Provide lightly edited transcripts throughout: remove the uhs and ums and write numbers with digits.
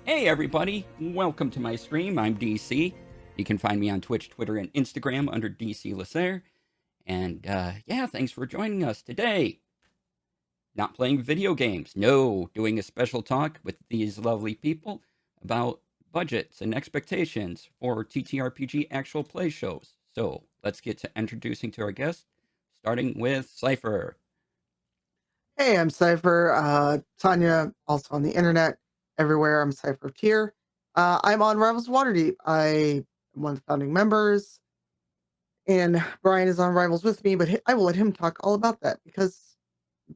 Hey everybody, welcome to my stream. I'm DC. You can find me on Twitch, Twitter, and Instagram under DC Lasair. And yeah, thanks for joining us today. Not playing video games, no, doing a special talk with these lovely people about budgets and expectations for TTRPG Actual play shows. So let's get to introducing to our guest, starting with Cypher. Hey, I'm Cypher. Tanya, also on the internet, everywhere. I'm CypherofTyr. I'm on Rivals Waterdeep. I am one of the founding members, and Brian is on Rivals with me, but I will let him talk all about that because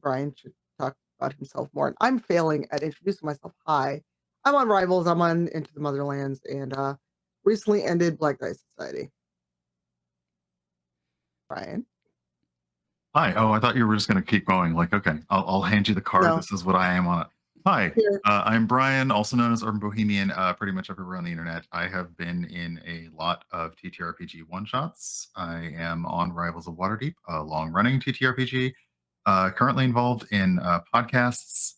Brian should talk about himself more. And I'm failing at introducing myself. Hi, I'm on Rivals. I'm on Into the Motherlands, and recently ended Black Dice Society. Brian? Hi. Oh, I thought you were just going to keep going. Like, okay, I'll hand you the card. No. This is what I am on it. Hi, Here. I'm Brian, also known as UrbanBohemian, pretty much everywhere on the internet. I have been in a lot of TTRPG one-shots. I am on Rivals of Waterdeep, a long-running TTRPG, currently involved in podcasts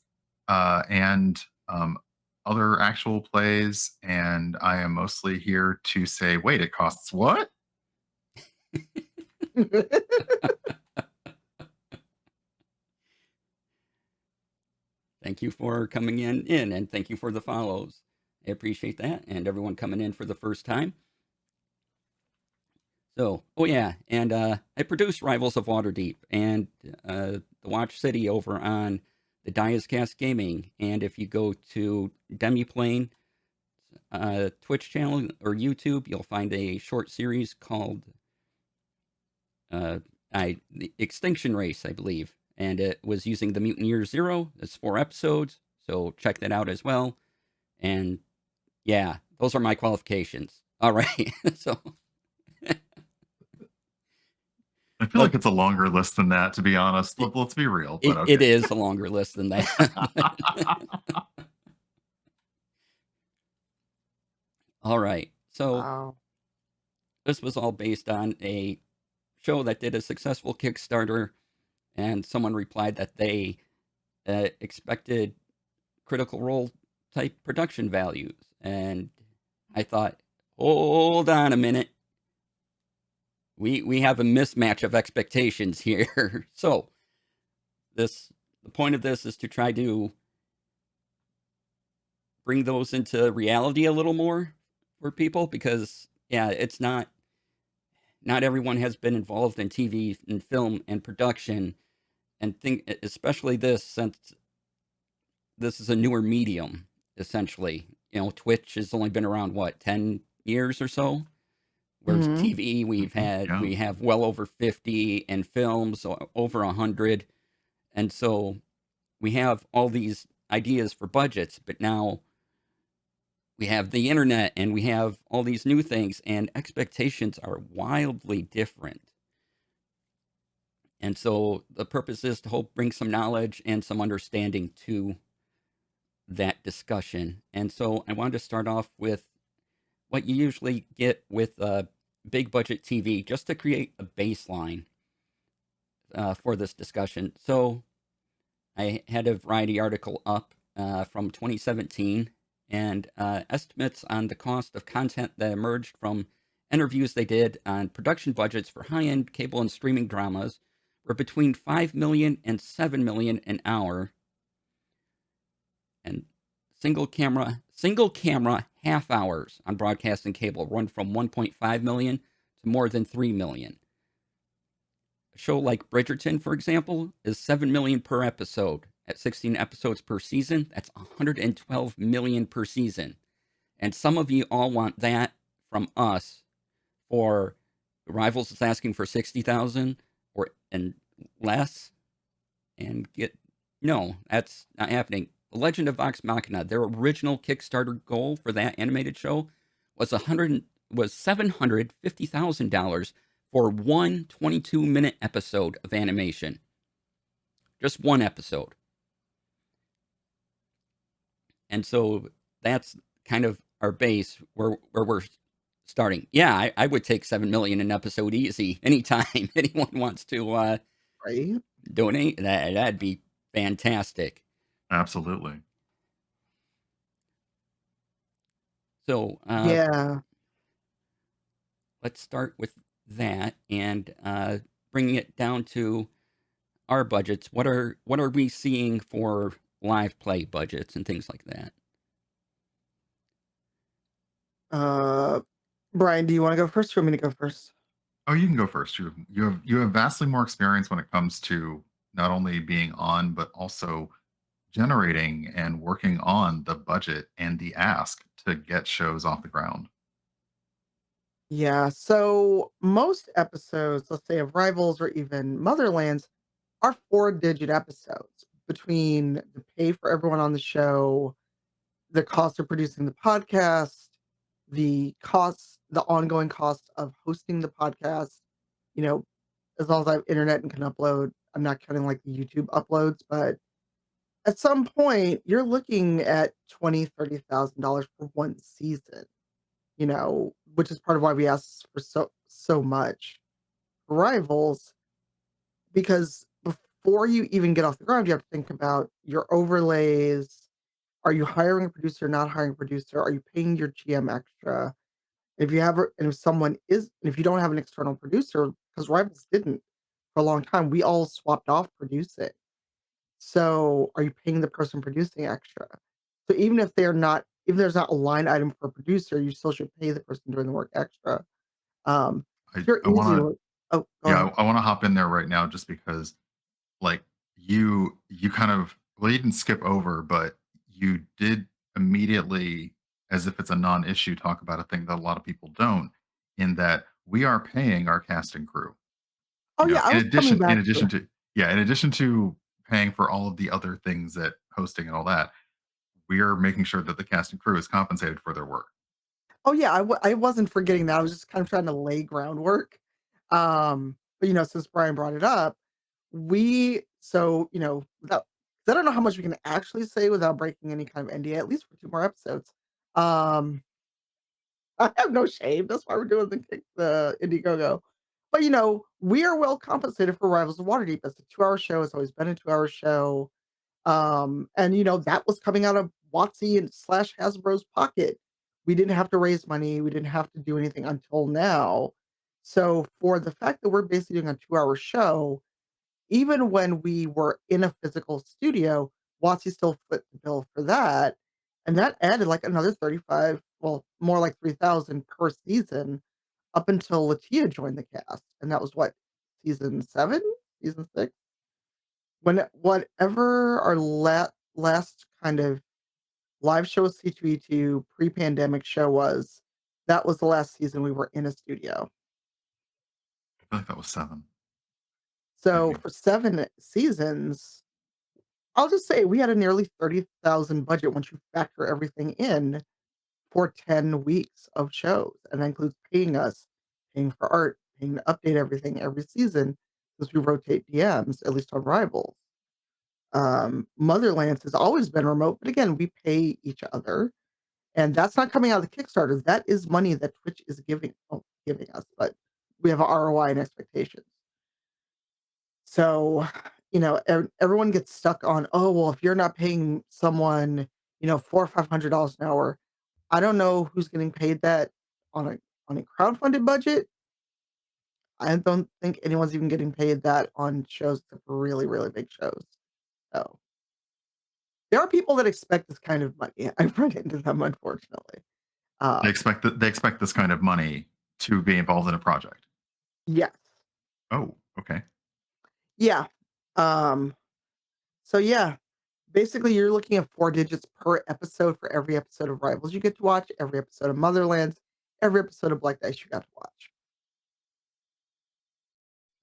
and other actual plays, and I am mostly here to say, wait, it costs what? Thank you for coming in, and thank you for the follows. I appreciate that, and everyone coming in for the first time. So, oh yeah, and I produce Rivals of Waterdeep and the Watch City over on the Diascast Gaming. And if you go to Demiplane Twitch channel or YouTube, you'll find a short series called the Extinction Race, I believe. And it was using the Mutineer Zero. It's 4 episodes, so check that out as well. And yeah, those are my qualifications. All right, so... I feel like it's a longer list than that, to be honest. Let's be real. But okay. It is a longer list than that. All right. So Wow. this was all based on a show that did a successful Kickstarter, and someone replied that they expected Critical Role type production values. And I thought, hold on a minute. We have a mismatch of expectations here. So the point of this is to try to bring those into reality a little more for people, because yeah, it's not everyone has been involved in TV and film and production, and think especially this, since this is a newer medium essentially. Twitch has only been around, what, 10 years or so, whereas TV we have well over 50, and films over 100. And so we have all these ideas for budgets, but now we have the internet and we have all these new things, and expectations are wildly different. And so the purpose is to help bring some knowledge and some understanding to that discussion. And so I wanted to start off with what you usually get with big budget TV, just to create a baseline for this discussion. So I had a Variety article up from 2017, and estimates on the cost of content that emerged from interviews they did on production budgets for high-end cable and streaming dramas were between $5 million and $7 million an hour. And single camera half hours on broadcast and cable run from 1.5 million to more than 3 million. A show like Bridgerton, for example, is 7 million per episode. At 16 episodes per season, that's 112 million per season. And some of you all want that from us. For Rivals is asking for 60,000 and less, and no, that's not happening. The Legend of Vox Machina, their original Kickstarter goal for that animated show was $750,000 for one 22-minute episode of animation. Just one episode. And so that's kind of our base where we're starting. Yeah, I would take $7 million an episode easy anytime anyone wants to Right? donate. That'd be fantastic. Absolutely. So Yeah. let's start with that and bringing it down to our budgets. What are we seeing for live play budgets and things like that? Uh, Brian, do you want to go first or want me to go first? Oh, you can go first. You have vastly more experience when it comes to not only being on, but also generating and working on the budget and the ask to get shows off the ground. Yeah. So most episodes, let's say of Rivals or even Motherlands, are four-digit episodes between the pay for everyone on the show, the cost of producing the podcast, the ongoing cost of hosting the podcast, you know, as long as I have internet and can upload. I'm not counting like the YouTube uploads, but at some point you're looking at 20, $30,000 for one season, which is part of why we ask for so much for Rivals, because before you even get off the ground, you have to think about your overlays. Are you hiring a producer, not hiring a producer? Are you paying your GM extra? If you don't have an external producer, because Rivals didn't for a long time, we all swapped off producing. So are you paying the person producing extra? So even there's not a line item for a producer, you still should pay the person doing the work extra. I, If you're I easy want to to Oh, go yeah, ahead. I want to hop in there right now just because like you kind of well you didn't skip over, but you did immediately, as if it's a non-issue, talk about a thing that a lot of people don't, in that we are paying our cast and crew. Oh, yeah, I In was coming addition back to that. to yeah, in addition to paying for all of the other things that hosting and all that, we are making sure that the cast and crew is compensated for their work. Oh, yeah, I wasn't forgetting that, I was just kind of trying to lay groundwork. But, since Brian brought it up, we so, without 'cause I don't know how much we can actually say without breaking any kind of NDA, at least for 2 more episodes. Um, I have no shame, that's why we're doing the Indiegogo. But, we are well compensated for Rivals of Waterdeep. It's a 2-hour show, it's always been a 2-hour show. And that was coming out of WotC and slash Hasbro's pocket. We didn't have to raise money. We didn't have to do anything until now. So for the fact that we're basically doing a 2-hour show, even when we were in a physical studio, WotC still foot the bill for that. And that added like another 35, well, more like 3,000 per season up until Latia joined the cast. And that was what, season 7? Season 6? Whatever our last kind of live show with C2E2 pre-pandemic show was, that was the last season we were in a studio. I feel like that was 7, So maybe. for 7 seasons, I'll just say we had a nearly 30,000 budget once you factor everything in for 10 weeks of shows, and that includes paying us, paying for art, paying to update everything every season since we rotate DMs, at least on Rivals. Motherlands has always been remote, but again, we pay each other, and that's not coming out of the Kickstarter. That is money that Twitch is giving us, but we have a ROI and expectations. So, everyone gets stuck on, oh, well, if you're not paying someone, four or $500 an hour, I don't know who's getting paid that on a crowdfunded budget. I don't think anyone's even getting paid that on shows except for really, really big shows. So there are people that expect this kind of money. I've run into them, unfortunately. They Um, expect that they expect this kind of money to be involved in a project. yes. Oh, okay. Yeah. Um, so yeah, basically you're looking at 4 digits per episode for every episode of Rivals you get to watch, every episode of Motherlands, every episode of Black Dice you got to watch.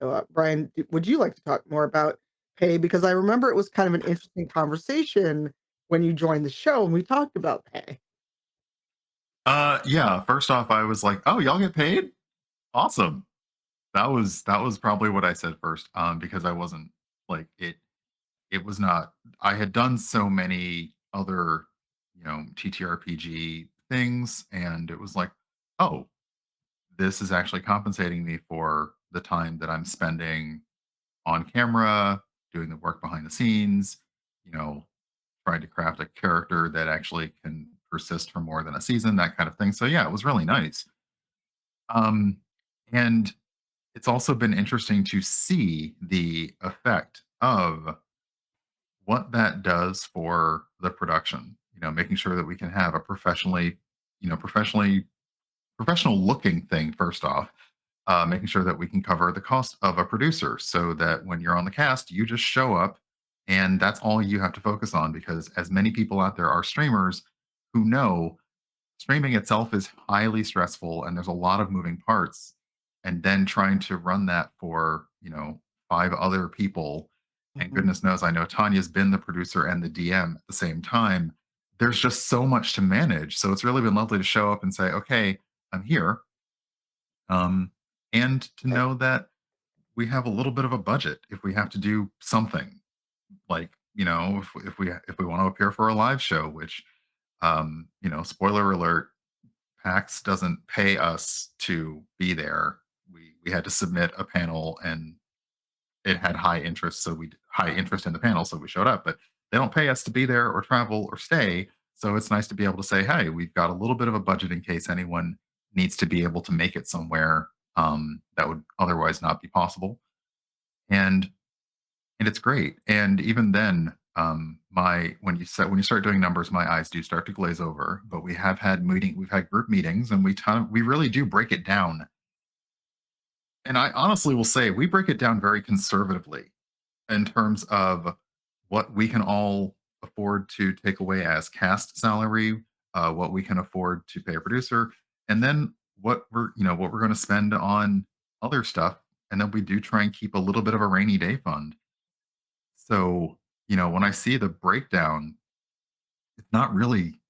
So, Brian, would you like to talk more about pay? Because I remember it was kind of an interesting conversation when you joined the show and we talked about pay. Yeah. First off, I was like, "Oh, y'all get paid? Awesome." That was probably what I said first, because I wasn't like it. It was not. I had done so many other, TTRPG things, and it was like, "Oh, this is actually compensating me for the time that I'm spending on camera, doing the work behind the scenes, you know, trying to craft a character that actually can persist for more than a season, that kind of thing. So yeah, it was really nice. Um, and it's also been interesting to see the effect of what that does for the production. Making sure that we can have a professional looking thing first off, making sure that we can cover the cost of a producer so that when you're on the cast, you just show up and that's all you have to focus on because as many people out there are streamers who know streaming itself is highly stressful and there's a lot of moving parts and then trying to run that for five other people, and Mhm. goodness knows I know Tanya's been the producer and the DM at the same time. There's just so much to manage, so it's really been lovely to show up and say, okay, I'm here, um, and to Eh, know that we have a little bit of a budget if we have to do something, like if we want to appear for a live show, which spoiler alert, PAX doesn't pay us to be there. We had to submit a panel, and it had high interest in the panel, so we showed up. But they don't pay us to be there or travel or stay. So it's nice to be able to say, hey, we've got a little bit of a budget in case anyone needs to be able to make it somewhere that would otherwise not be possible. And it's great. And even then, my when you start doing numbers, my eyes do start to glaze over. But we've had group meetings, and we really do break it down. And I honestly will say we break it down very conservatively in terms of what we can all afford to take away as cast salary, what we can afford to pay a producer, and then what we're going to spend on other stuff. And then we do try and keep a little bit of a rainy day fund. So, when I see the breakdown, it's not really,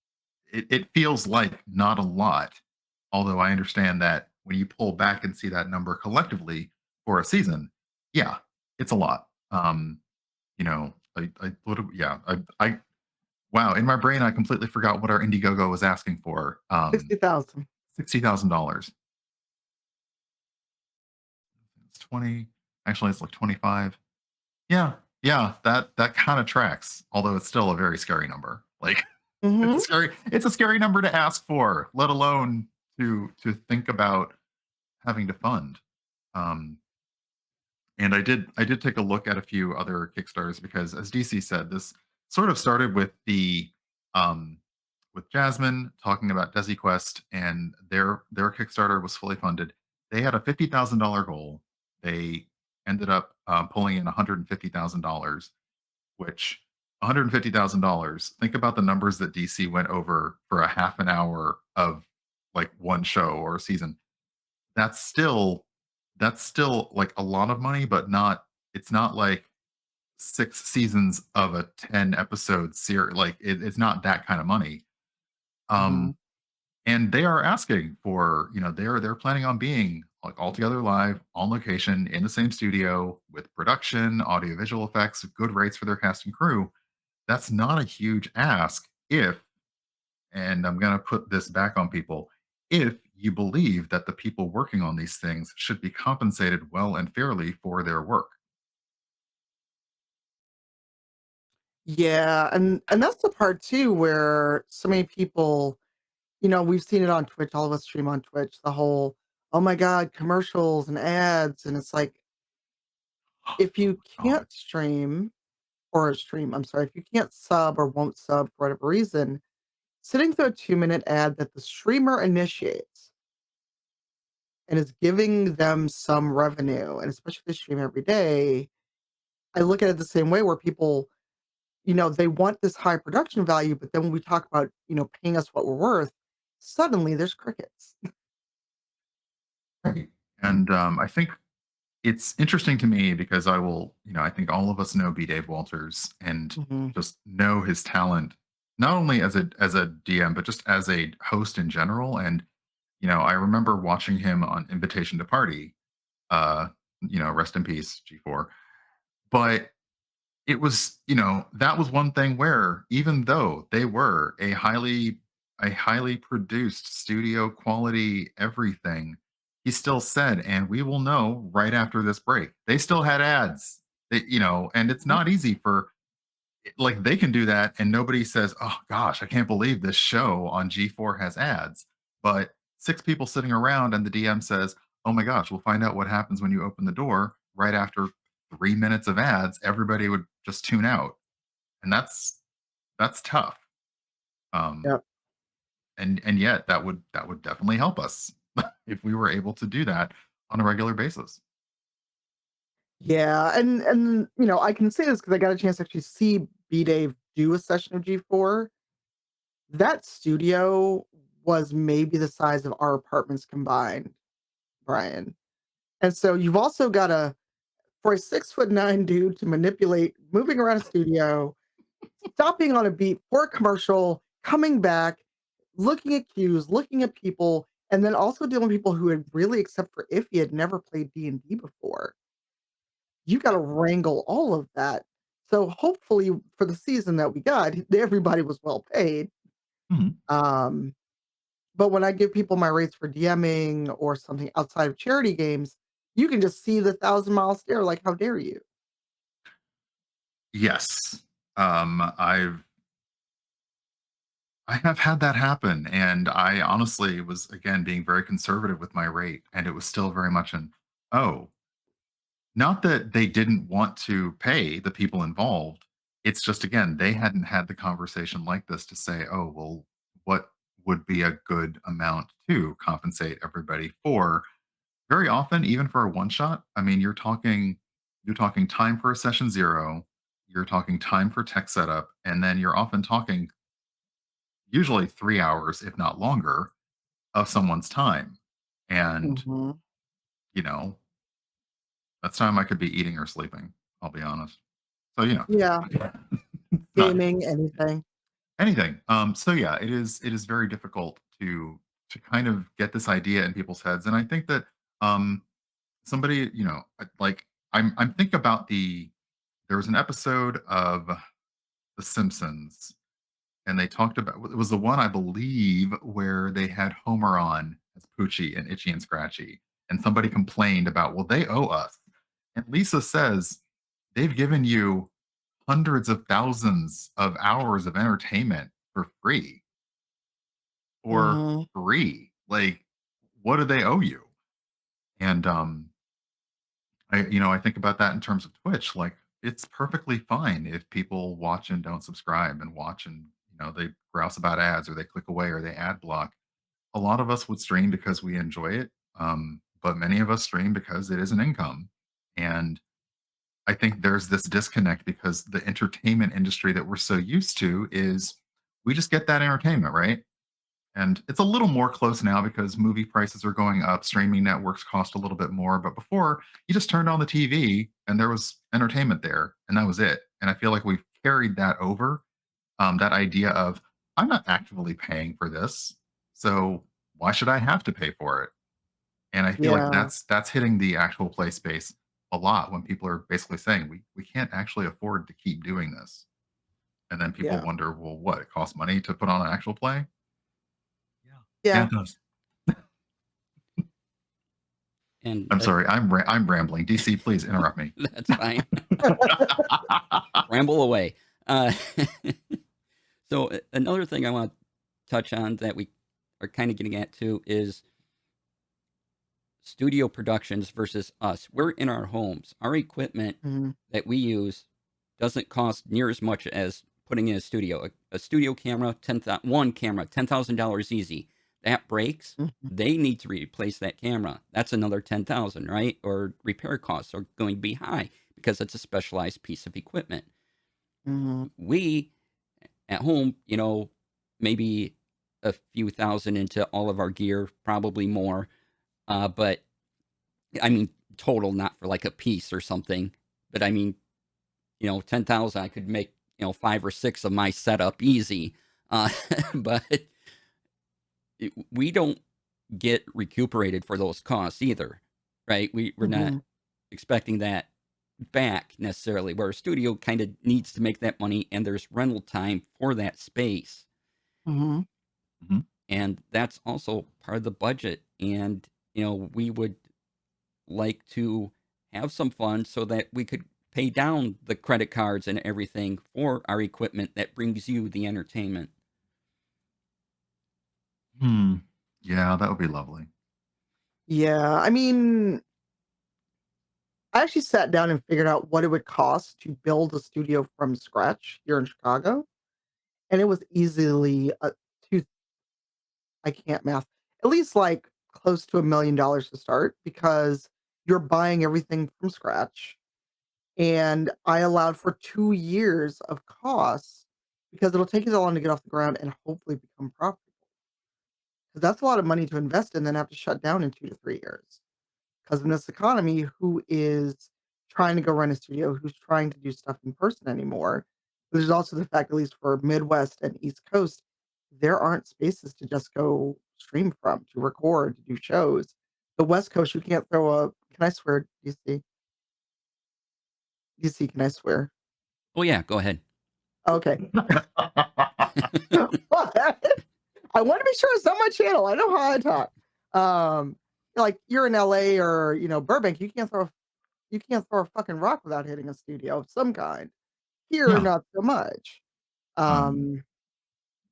it feels like not a lot. Although I understand that when you pull back and see that number collectively for a season, yeah, it's a lot. Yeah, wow, in my brain, I completely forgot what our Indiegogo was asking for. 60,000. $60,000. It's 20, actually, it's like 25. Yeah, yeah, that kind of tracks. Although it's still a very scary number. Like Mhm. it's a scary number to ask for, let alone to think about having to fund. Um, and I did take a look at a few other Kickstarters because, as DC said, this sort of started with the um, with Jasmine talking about Desi Quest, and their Kickstarter was fully funded. They had a $50,000 goal. They ended up pulling in $150,000, which $150,000. Think about the numbers that DC went over for a half an hour of like one show or a season. That's still that's still like a lot of money, but not. It's not like 6 seasons of a 10 episode series. Like it's not that kind of money. Mhm. Um, and they are asking for they're planning on being like all together live on location in the same studio with production, audio, visual effects, good rates for their cast and crew. That's not a huge ask if, and I'm going to put this back on people, if you believe that the people working on these things should be compensated well and fairly for their work. Yeah, and that's the part too where so many people, we've seen it on Twitch, all of us stream on Twitch, the whole, "Oh my god, commercials and ads," and it's like, if Oh you my God. can't I'm sorry, if you can't sub or won't sub for whatever reason, sitting through a 2-minute ad that the streamer initiates and is giving them some revenue, and especially if they stream every day, I look at it the same way where people, they want this high production value, but then when we talk about, paying us what we're worth, suddenly there's crickets. Right. And I think it's interesting to me because I think all of us know B. Dave Walters and Mhm. just know his talent, not only as a DM, but just as a host in general. And, I remember watching him on Invitation to Party, uh, rest in peace, G4. But that was one thing where even though they were a highly produced studio quality everything, he still said, and we will know right after this break. They still had ads. And it's Mhm. not easy like they can do that and nobody says, "Oh gosh, I can't believe this show on G4 has ads." But six people sitting around and the DM says, "Oh my gosh, we'll find out what happens when you open the door." Right after 3 minutes of ads, everybody would just tune out. And that's tough. Um, Yep. and yet that would definitely help us if we were able to do that on a regular basis. Yeah, and I can say this because I got a chance to actually see B Dave do a session of G4. That studio was maybe the size of our apartments combined, Brian. And so you've also got a for a 6'9" dude to manipulate moving around a studio, stopping on a beat for a commercial, coming back, looking at cues, looking at people, and then also dealing with people who had really, except for if he had never played D&D before. You gotta wrangle all of that. So hopefully for the season that we got, everybody was well paid. Mhm. Um, but when I give people my rates for DMing or something outside of charity games, you can just see the 1,000-mile stare like, "How dare you?" Yes. I have had that happen, and I honestly was again being very conservative with my rate, and it was still very much an oh, not that they didn't want to pay the people involved. It's just again, they hadn't had the conversation like this to say, oh, well, what would be a good amount to compensate everybody for? Very often, even for a one shot, I mean, you're talking time for a session zero, you're talking time for tech setup, and then you're often talking usually 3 hours, if not longer, of someone's time. And, Mhm. you know, that's time I could be eating or sleeping, I'll be honest. So, Yeah, not gaming, anything. anything. So yeah, it is very difficult to kind of get this idea in people's heads. And I think that somebody, like I'm think about there was an episode of The Simpsons and they talked about it was the one I believe where they had Homer on as Poochie and Itchy and Scratchy, and somebody complained about, well, they owe us. And Lisa says they've given you hundreds of thousands of hours of entertainment for free or Mhm. free. Like, what do they owe you? And I think about that in terms of Twitch. Like, it's perfectly fine if people watch and don't subscribe and watch and they grouse about ads or they click away or they ad block. A lot of us would stream because we enjoy it, but many of us stream because it is an income. And I think there's this disconnect because the entertainment industry that we're so used to is we just get that entertainment, right? And it's a little more close now because movie prices are going up, streaming networks cost a little bit more. But before, you just turned on the TV and there was entertainment there, and that was it. And I feel like we've carried that over, that idea of I'm not actively paying for this, so why should I have to pay for it? And I feel like Yeah, that's hitting the actual play space a lot when people are basically saying we can't actually afford to keep doing this. And then people yeah, wonder, well, what? It costs money to put on an actual play? Yeah. Yeah, yeah. it does. And I'm sorry. I'm rambling. DC, please interrupt me. that's fine. Ramble away. Uh, so another thing I want to touch on that we are kind of getting at too is studio productions versus us. We're in our homes. Our equipment Mhm, that we use doesn't cost near as much as putting in a studio. A studio camera, one camera, $10,000 easy. That breaks, mhm, they need to replace that camera. That's another 10,000, right? Or repair costs are going to be high because it's a specialized piece of equipment. mhm, We at home, maybe a few thousand into all of our gear, probably more. But I mean, total, not for like a piece or something. But I mean, 10,000, I could make, 5 or 6 of my setup easy. Uh, but we don't get recuperated for those costs either, right? We're not mhm, expecting that back necessarily, where a studio kind of needs to make that money and there's rental time for that space. mhm. Mhm. And that's also part of the budget. And, we would like to have some fun so that we could pay down the credit cards and everything for our equipment that brings you the entertainment. Hmm. Yeah, that would be lovely. Yeah, I mean, I actually sat down and figured out what it would cost to build a studio from scratch here in Chicago, and it was easily a 2 I can't math, at least, like, close to $1,000,000 to start because you're buying everything from scratch, and I allowed for 2 years of costs because it'll take you that long to get off the ground and hopefully become profitable. 'Cause that's a lot of money to invest and then have to shut down in 2 to 3 years. 'Cause in this economy, who is trying to go run a studio, who's trying to do stuff in person anymore? There's also the fact, at least for Midwest and East Coast, there aren't spaces to just go stream from, to record, to do shows. The West Coast, you can't throw a can I swear, DC? DC, can I swear? Oh, yeah, go ahead. Okay. I wanna be sure it's not my channel, I know how I talk. Um, like, you're in LA or, Burbank, you can't throw a fucking rock without hitting a studio of some kind. Here, Yeah. not so much. Um, Um,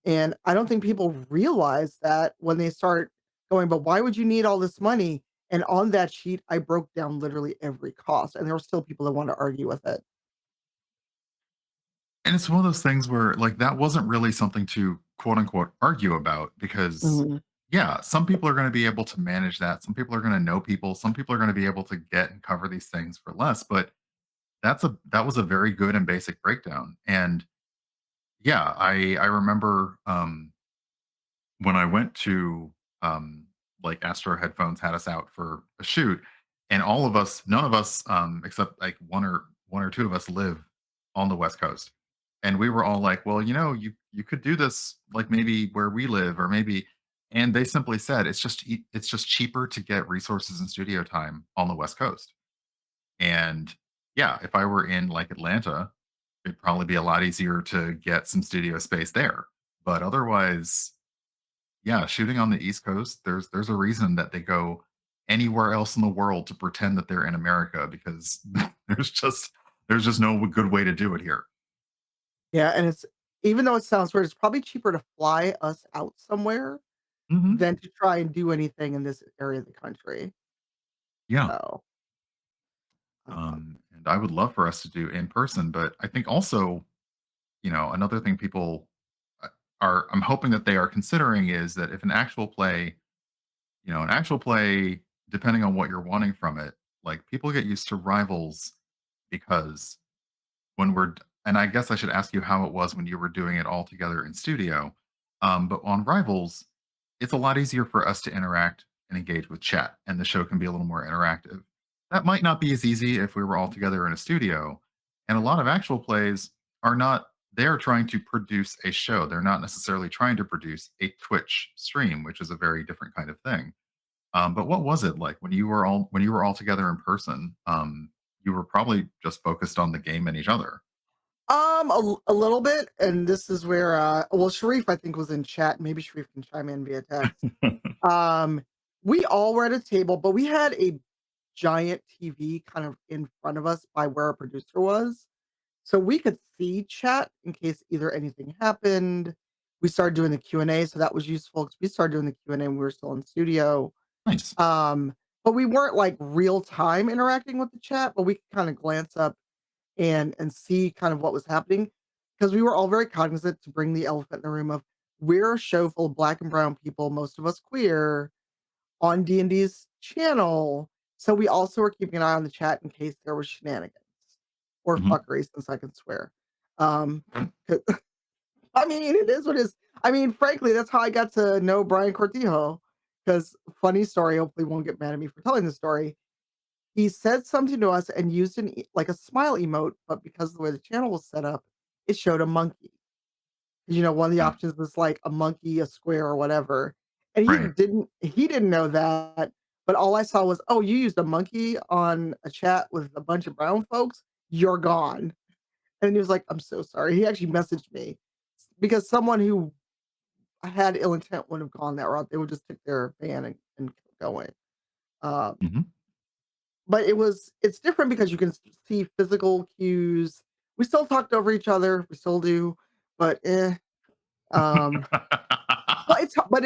and I don't think people realize that when they start going, "But why would you need all this money?" And on that sheet, I broke down literally every cost, and there were still people that want to argue with it. and it's one of those things where, like, that wasn't really something to quote unquote argue about because, Mhm. yeah, some people are going to be able to manage that. Some people are going to know people. Some people are going to be able to get and cover these things for less. But that was a very good and basic breakdown. And yeah, I remember when I went to like Astro Headphones had us out for a shoot, and all of us, none of us, except like one or two of us live on the West Coast. And we were all like, well, you could do this like maybe where we live, or maybe, and they simply said it's just cheaper to get resources and studio time on the West Coast. And yeah, if I were in like Atlanta, it'd probably be a lot easier to get some studio space there. But otherwise, yeah, shooting on the East Coast, there's a reason that they go anywhere else in the world to pretend that they're in America because there's just there's just no good way to do it here. Yeah, and it's even though it sounds weird, it's probably cheaper to fly us out somewhere Hmm. than to try and do anything in this area of the country. Yeah. So, And I would love for us to do in person, but I think also, another thing people uh, are I'm hoping that they are considering is that if an actual play, depending on what you're wanting from it, like people get used to rivals because when and I guess I should ask you how it was when you were doing it all together in studio. But on Rivals, it's a lot easier for us to interact and engage with chat, and the show can be a little more interactive. That might not be as easy if we were all together in a studio. And a lot of actual plays are not, they're trying to produce a show. They're not necessarily trying to produce a Twitch stream, which is a very different kind of thing. But what was it like when you were all together in person? You were probably just focused on the game and each other. a little bit, and this is where, well, Sharif, I think, was in chat. Maybe Sharif can chime in via text. Um, we all were at a table, but we had a giant TV kind of in front of us by where our producer was. So we could see chat in case either anything happened. We started doing the Q&A, so that was useful because we started doing the Q&A when we were still in studio. Nice. Um, but we weren't like real time interacting with the chat, but we could kind of glance up and see kind of what was happening because we were all very cognizant to bring the elephant in the room of we're a show full of black and brown people, most of us queer, on D&D's channel. So we also were keeping an eye on the chat in case there was shenanigans or Mhm. fuckery, since I can swear. Um, I mean, it is what it is. I mean, frankly, that's how I got to know Brian Cortijo. Because funny story, hopefully won't get mad at me for telling the story. He said something to us and used like a smile emote, but because of the way the channel was set up, it showed a monkey. One of the Yeah. options was like a monkey, a square, or whatever. And Right. he didn't know that. But all I saw was, oh, you used a monkey on a chat with a bunch of brown folks. You're gone. And he was like, I'm so sorry. He actually messaged me because someone who had ill intent wouldn't have gone that route. They would just take their van and keep going. Um, Mhm. but it's different because you can see physical cues. We still talked over each other, we still do, but um, well, but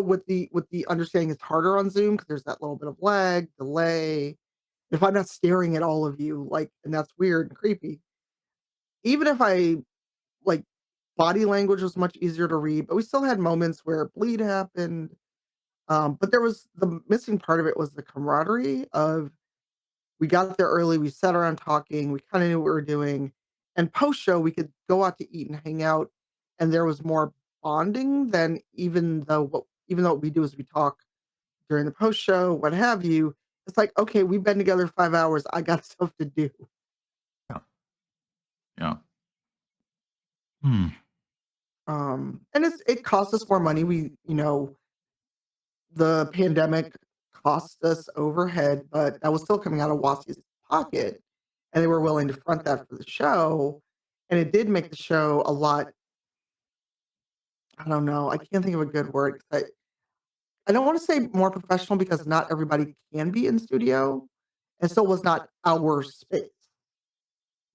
with the understanding it's harder on Zoom because there's that little bit of lag, delay. If I'm not staring at all of you, like, and that's weird and creepy. Even if I like body language was much easier to read, but we still had moments where bleed happened. But there was the missing part of it was the camaraderie of we got there early, we sat around talking, we kinda knew what we were doing, and post-show, we could go out to eat and hang out, and there was more bonding than even though what we do is we talk during the post-show, what have you. It's like, "Okay, we've been together 5 hours, I got stuff to do." Yeah. Yeah. Hmm. And it costs us more money. The pandemic cost us overhead, but that was still coming out of WASI's pocket, and they were willing to front that for the show, and it did make the show a lot. I don't know, I can't think of a good word 'cause I don't wanna say more professional because not everybody can be in studio, and so was not our space.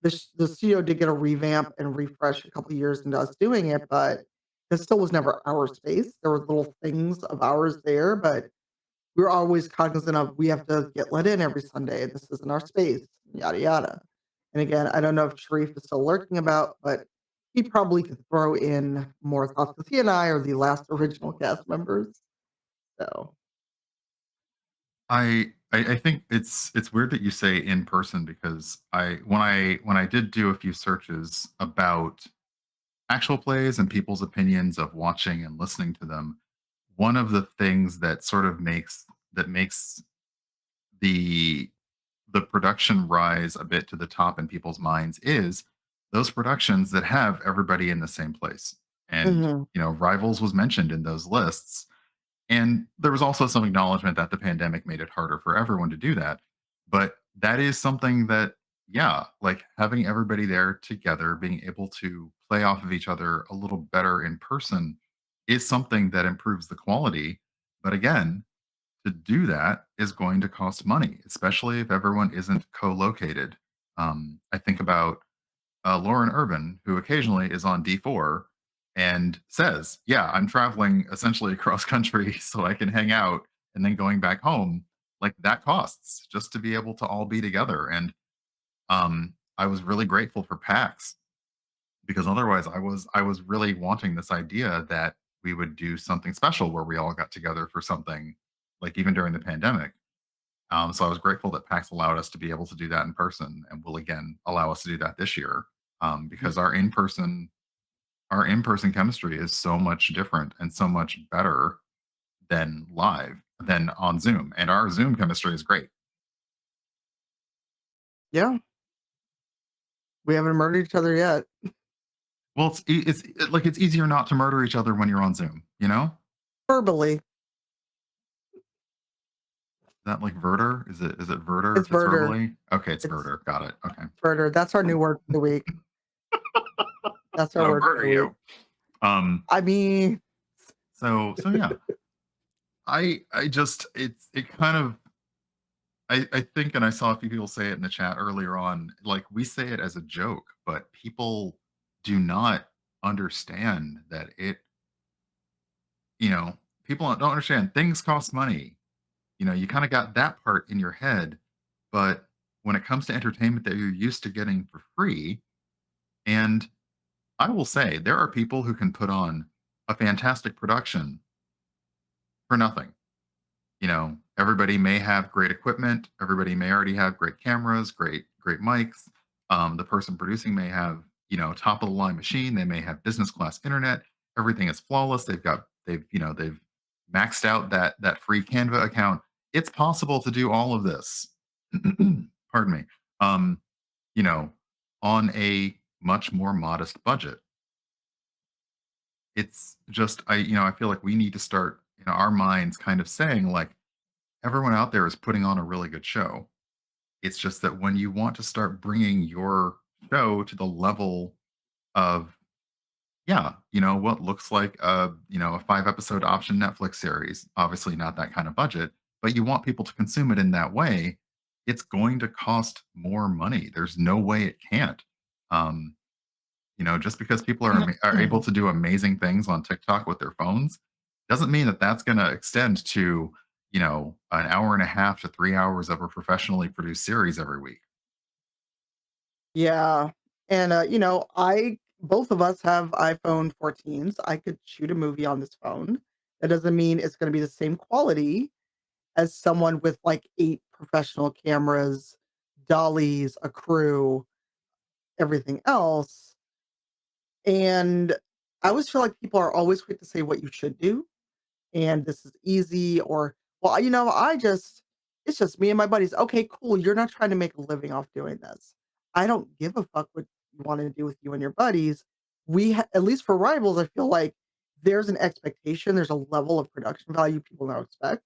The studio did get a revamp and refresh a couple years into us doing it, but it still was never our space. There were little things of ours there, but we're always cognizant of we have to get let in every Sunday, and this isn't our space, yada yada. And again, I don't know if Sharif is still lurking about, but he probably could throw in more thoughts because he and I are the last original cast members. So I think it's weird that you say in person because I did do a few searches about actual plays and people's opinions of watching and listening to them, one of the things that sort of makes the the production rise a bit to the top in people's minds is those productions that have everybody in the same place. And mhm. Rivals was mentioned in those lists, and there was also some acknowledgement that the pandemic made it harder for everyone to do that. But that is something that, yeah, like having everybody there together, being able to play off of each other a little better in person is something that improves the quality. But again, to do that is going to cost money, especially if everyone isn't co located. I think about Lauren Urban, who occasionally is on D4 and says, "Yeah, I'm traveling essentially across country so I can hang out and then going back home." Like that costs just to be able to all be together. And I was really grateful for PAX because otherwise I was really wanting this idea that we would do something special where we all got together for something like even during the pandemic. So I was grateful that PAX allowed us to be able to do that in person and will again allow us to do that this year because our in person chemistry is so much different and so much better than live than on Zoom, and our Zoom chemistry is great. Yeah, we haven't murdered each other yet. Well, like it's easier not to murder each other when you're on Zoom. Verbally, Is that like Verder? Is it Verder it's if it's murder. verbally? Okay, it's It's Verder. Got it. Okay. murder. That's our new word for the week. That's our Gonna word for murder the week. you. Um. I mean, So yeah. I just it kind of I think, and I saw a few people say it in the chat earlier on, like we say it as a joke, but people do not understand that you know, people don't understand things cost money. You kind of got that part in your head, but when it comes to entertainment that you're used to getting for free, and I will say there are people who can put on a fantastic production for nothing. Everybody may have great equipment. Everybody may already have great cameras, great mics. The person producing may have, top of the line machine. They may have business class internet. Everything is flawless. They've maxed out that free Canva account. It's possible to do all of this. Pardon me. Um, you know, on a much more modest budget. It's just I feel like we need to start in our minds kind of saying like everyone out there is putting on a really good show. It's just that when you want to start bringing your show to the level of, yeah, what looks like a 5 episode option Netflix series, obviously not that kind of budget, but you want people to consume it in that way. it's going to cost more money. There's no way it can't. Um, just because people are able to do amazing things on TikTok with their phones doesn't mean that that's going to extend to, an hour and a half to 3 hours of a professionally produced series every week. Yeah, and, I both of us have iPhone 14s. I could shoot a movie on this phone. That doesn't mean it's gonna be the same quality as someone with, like, 8 professional cameras, dollies, a crew, everything else, and I always feel like people are always quick to say what you should do, and this is easy or, "Well, I just it's just me and my buddies." Okay, cool, you're not trying to make a living off doing this. I don't give a fuck what you wanna do with you and your buddies. At least for Rivals, I feel like there's an expectation, there's a level of production value people now expect,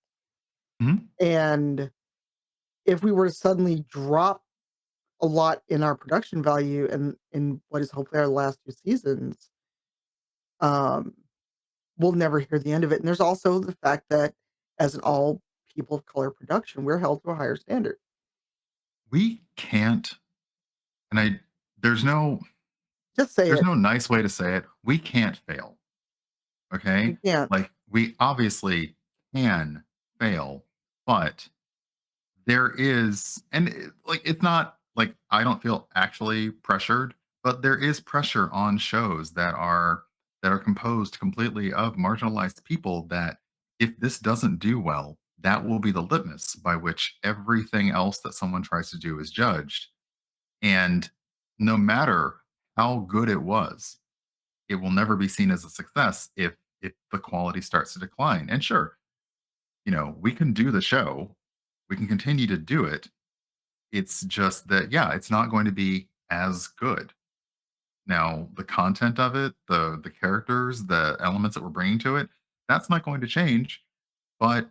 Mhm. and if we were to suddenly drop a lot in our production value in what is hopefully our last 2 seasons, um, we'll never hear the end of it, and there's also the fact that as an all people of color production, we're held to a higher standard. We can't, and I there's no Just say there's it. no nice way to say it. We can't fail. We Okay? can't. Like we obviously can fail, but there is, and it's not like I don't feel actually pressured, but there is pressure on shows that are composed completely of marginalized people that if this doesn't do well, that will be the litmus by which everything else that someone tries to do is judged. And no matter how good it was, it will never be seen as a success if the quality starts to decline. And sure, we can do the show, we can continue to do it. It's just that, yeah, it's not going to be as good. Now, the content of it, the characters, the elements that we're bringing to it, that's not going to change. But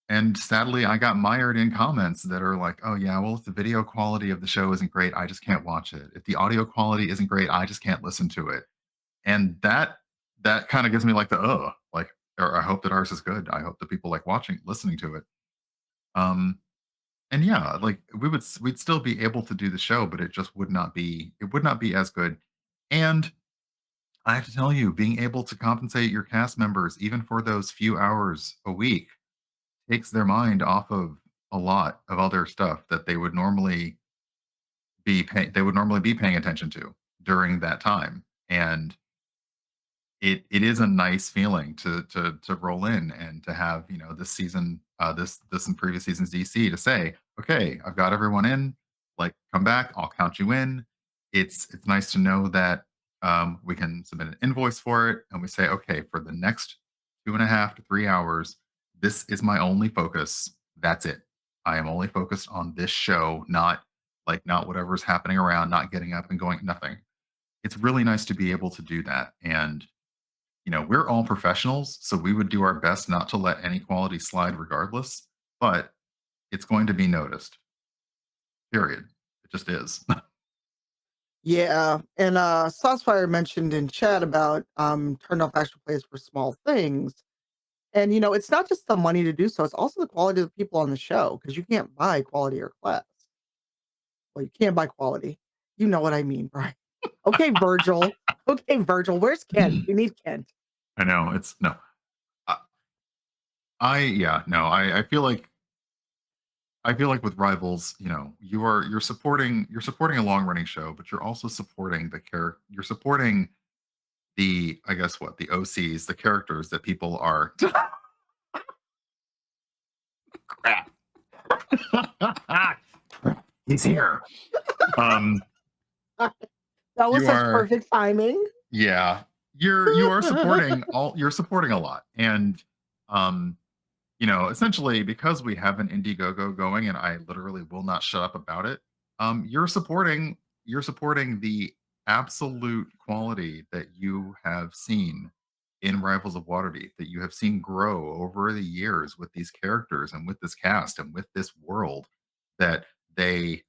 and sadly, I got mired in comments that are like, "Oh yeah, well, if the video quality of the show isn't great, I just can't watch it. If the audio quality isn't great, I just can't listen to it." And that kind of gives me like the like, or I hope that ours is good. I hope that people like listening to it. Um, and yeah, like we'd still be able to do the show, but it would not be as good. And I have to tell you, being able to compensate your cast members even for those few hours a week takes their mind off of a lot of other stuff that they would normally be paying attention to during that time. And it is a nice feeling to roll in and to have, this season, this and previous seasons DC to say, okay, I've got everyone in, like come back, I'll count you in. It's nice to know that we can submit an invoice for it and we say, okay, for the next 2.5 to 3 hours, this is my only focus. That's it. I am only focused on this show, not whatever's happening around, not getting up and going, nothing. It's really nice to be able to do that. And we're all professionals, so we would do our best not to let any quality slide regardless, but it's going to be noticed. Period. It just is. Yeah, and, Saucefire mentioned in chat about, turned off actual plays for small things, and, it's not just the money to do so, it's also the quality of the people on the show because you can't buy quality or class. Well, you can buy quality. You know what I mean, Brian. Okay, Virgil. Okay, Virgil, where's Kent? We need Kent. I know it's no. I, I yeah, no, I feel like with rivals, you're supporting a long running show, but you're also supporting you're supporting the, I guess, what, the OCs, the characters that people are crap. He's here. Um That was you such are perfect timing. Yeah, you're supporting a lot. And um essentially, because we have an Indiegogo going and I literally will not shut up about it, you're supporting the absolute quality that you have seen in Rivals of Waterdeep, that you have seen grow over the years with these characters and with this cast and with this world that they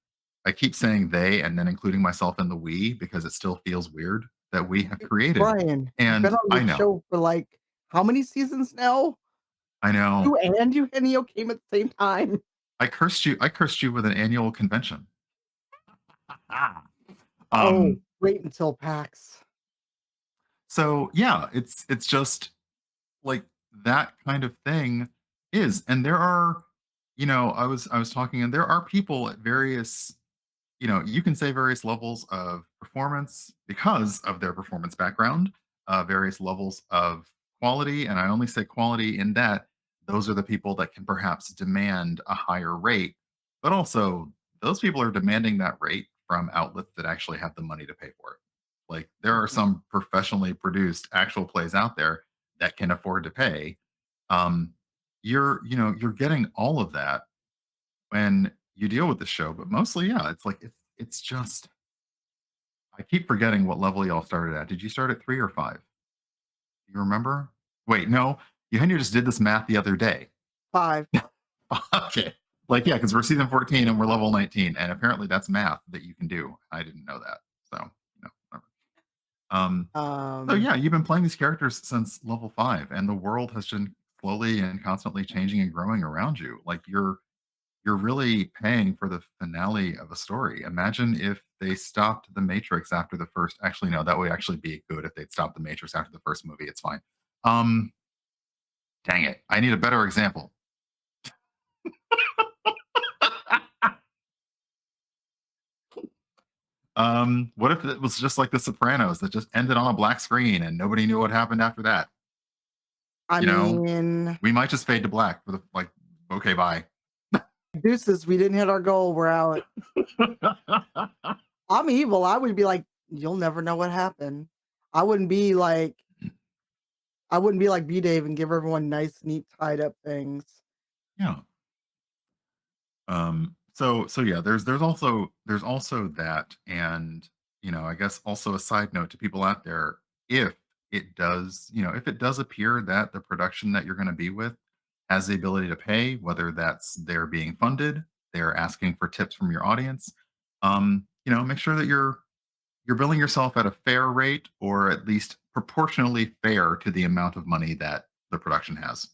I keep saying they and then including myself in the we because it still feels weird that we have created. Brian, you've been And on I this know, show for, like, how many seasons now? I know, You and Eugenio came at the same time. I cursed you with an annual convention. Ah. Oh, Um, wait until PAX. so yeah, it's just like that kind of thing is, and there are, I was talking, and there are people at various, you can say various levels of performance because of their performance background, various levels of quality. And I only say quality in that those are the people that can perhaps demand a higher rate, but also those people are demanding that rate from outlets that actually have the money to pay for it. Like there are Mhm. some professionally produced actual plays out there that can afford to pay. Um, you're getting all of that when you deal with the show, but mostly, yeah, it's just I keep forgetting what level y'all started at. Did you start at 3 or 5? Do you remember? Wait, no, Eugenio just did this math the other day. 5. Okay. Like, yeah, because we're season 14 and we're level 19, and apparently that's math that you can do. I didn't know that. So, whatever. Um, so Um, yeah, you've been playing these characters since level 5, and the world has been slowly and constantly changing and growing around you. Like you're really paying for the finale of a story. Imagine if they stopped the Matrix after the first. Actually, no, that would actually be good if they'd stopped the Matrix after the first movie. It's fine. Um, dang it, I need a better example. What if it was just like The Sopranos that just ended on a black screen and nobody knew what happened after that? I You know, mean, we might just fade to black for the like. Okay, bye. deuces, we didn't hit our goal. We're out. I'm evil. I would be like, you'll never know what happened. I wouldn't be like, I wouldn't be like B Dave and give everyone nice, neat, tied up things. Yeah. So yeah, there's also that, and I guess also a side note to people out there, if if it does appear that the production that you're going to be with has the ability to pay, whether that's they're being funded, they're asking for tips from your audience, make sure that you're billing yourself at a fair rate, or at least proportionally fair to the amount of money that the production has.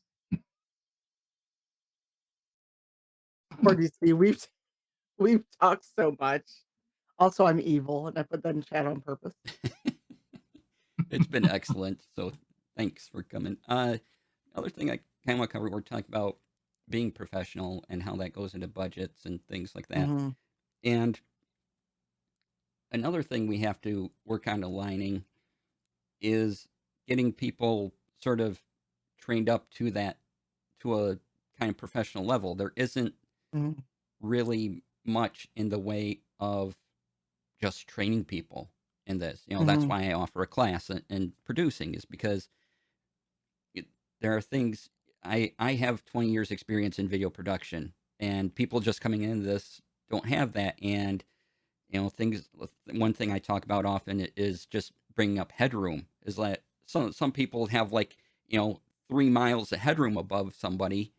Poor DC, we've talked so much. Also, I'm evil, and I put that in chat on purpose. It's been excellent. So thanks for coming. Other thing I kind of want to cover, we're talking about being professional and how that goes into budgets and things like that. Mhm. And another thing we have to work on aligning is getting people sort of trained up to that, to a kind of professional level. There isn't Mhm. really much in the way of just training people in this. That's Mhm. why I offer a class in producing, is because it, there are things. I have 20 years experience in video production, and people just coming into this don't have that. And things. One thing I talk about often is just bringing up headroom. Is that some people have, like, 3 miles of headroom above somebody,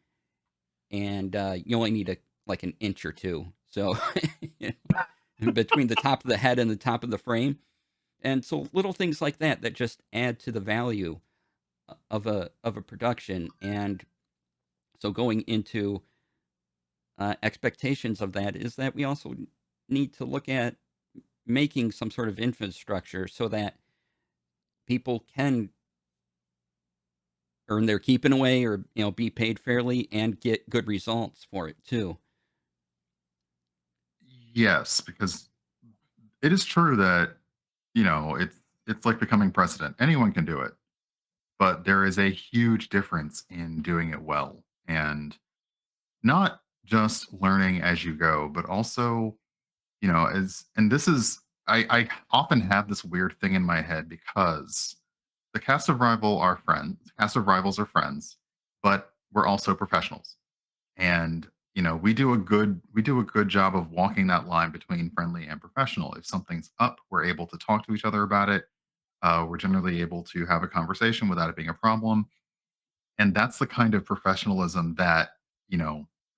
and you only need like an inch or two. So between the top of the head and the top of the frame, and so little things like that just add to the value of a production. And so going into expectations of that is that we also need to look at making some sort of infrastructure so that people can earn their keep in a way, or be paid fairly and get good results for it too. Yes, because it is true that it's like becoming president. Anyone can do it, but there is a huge difference in doing it well, and not just learning as you go, but also as and this is I often have this weird thing in my head because the cast of rival are friends. Cast of rivals are friends, but we're also professionals, and we do a good job of walking that line between friendly and professional. If something's up, we're able to talk to each other about it. We're generally able to have a conversation without it being a problem, and that's the kind of professionalism that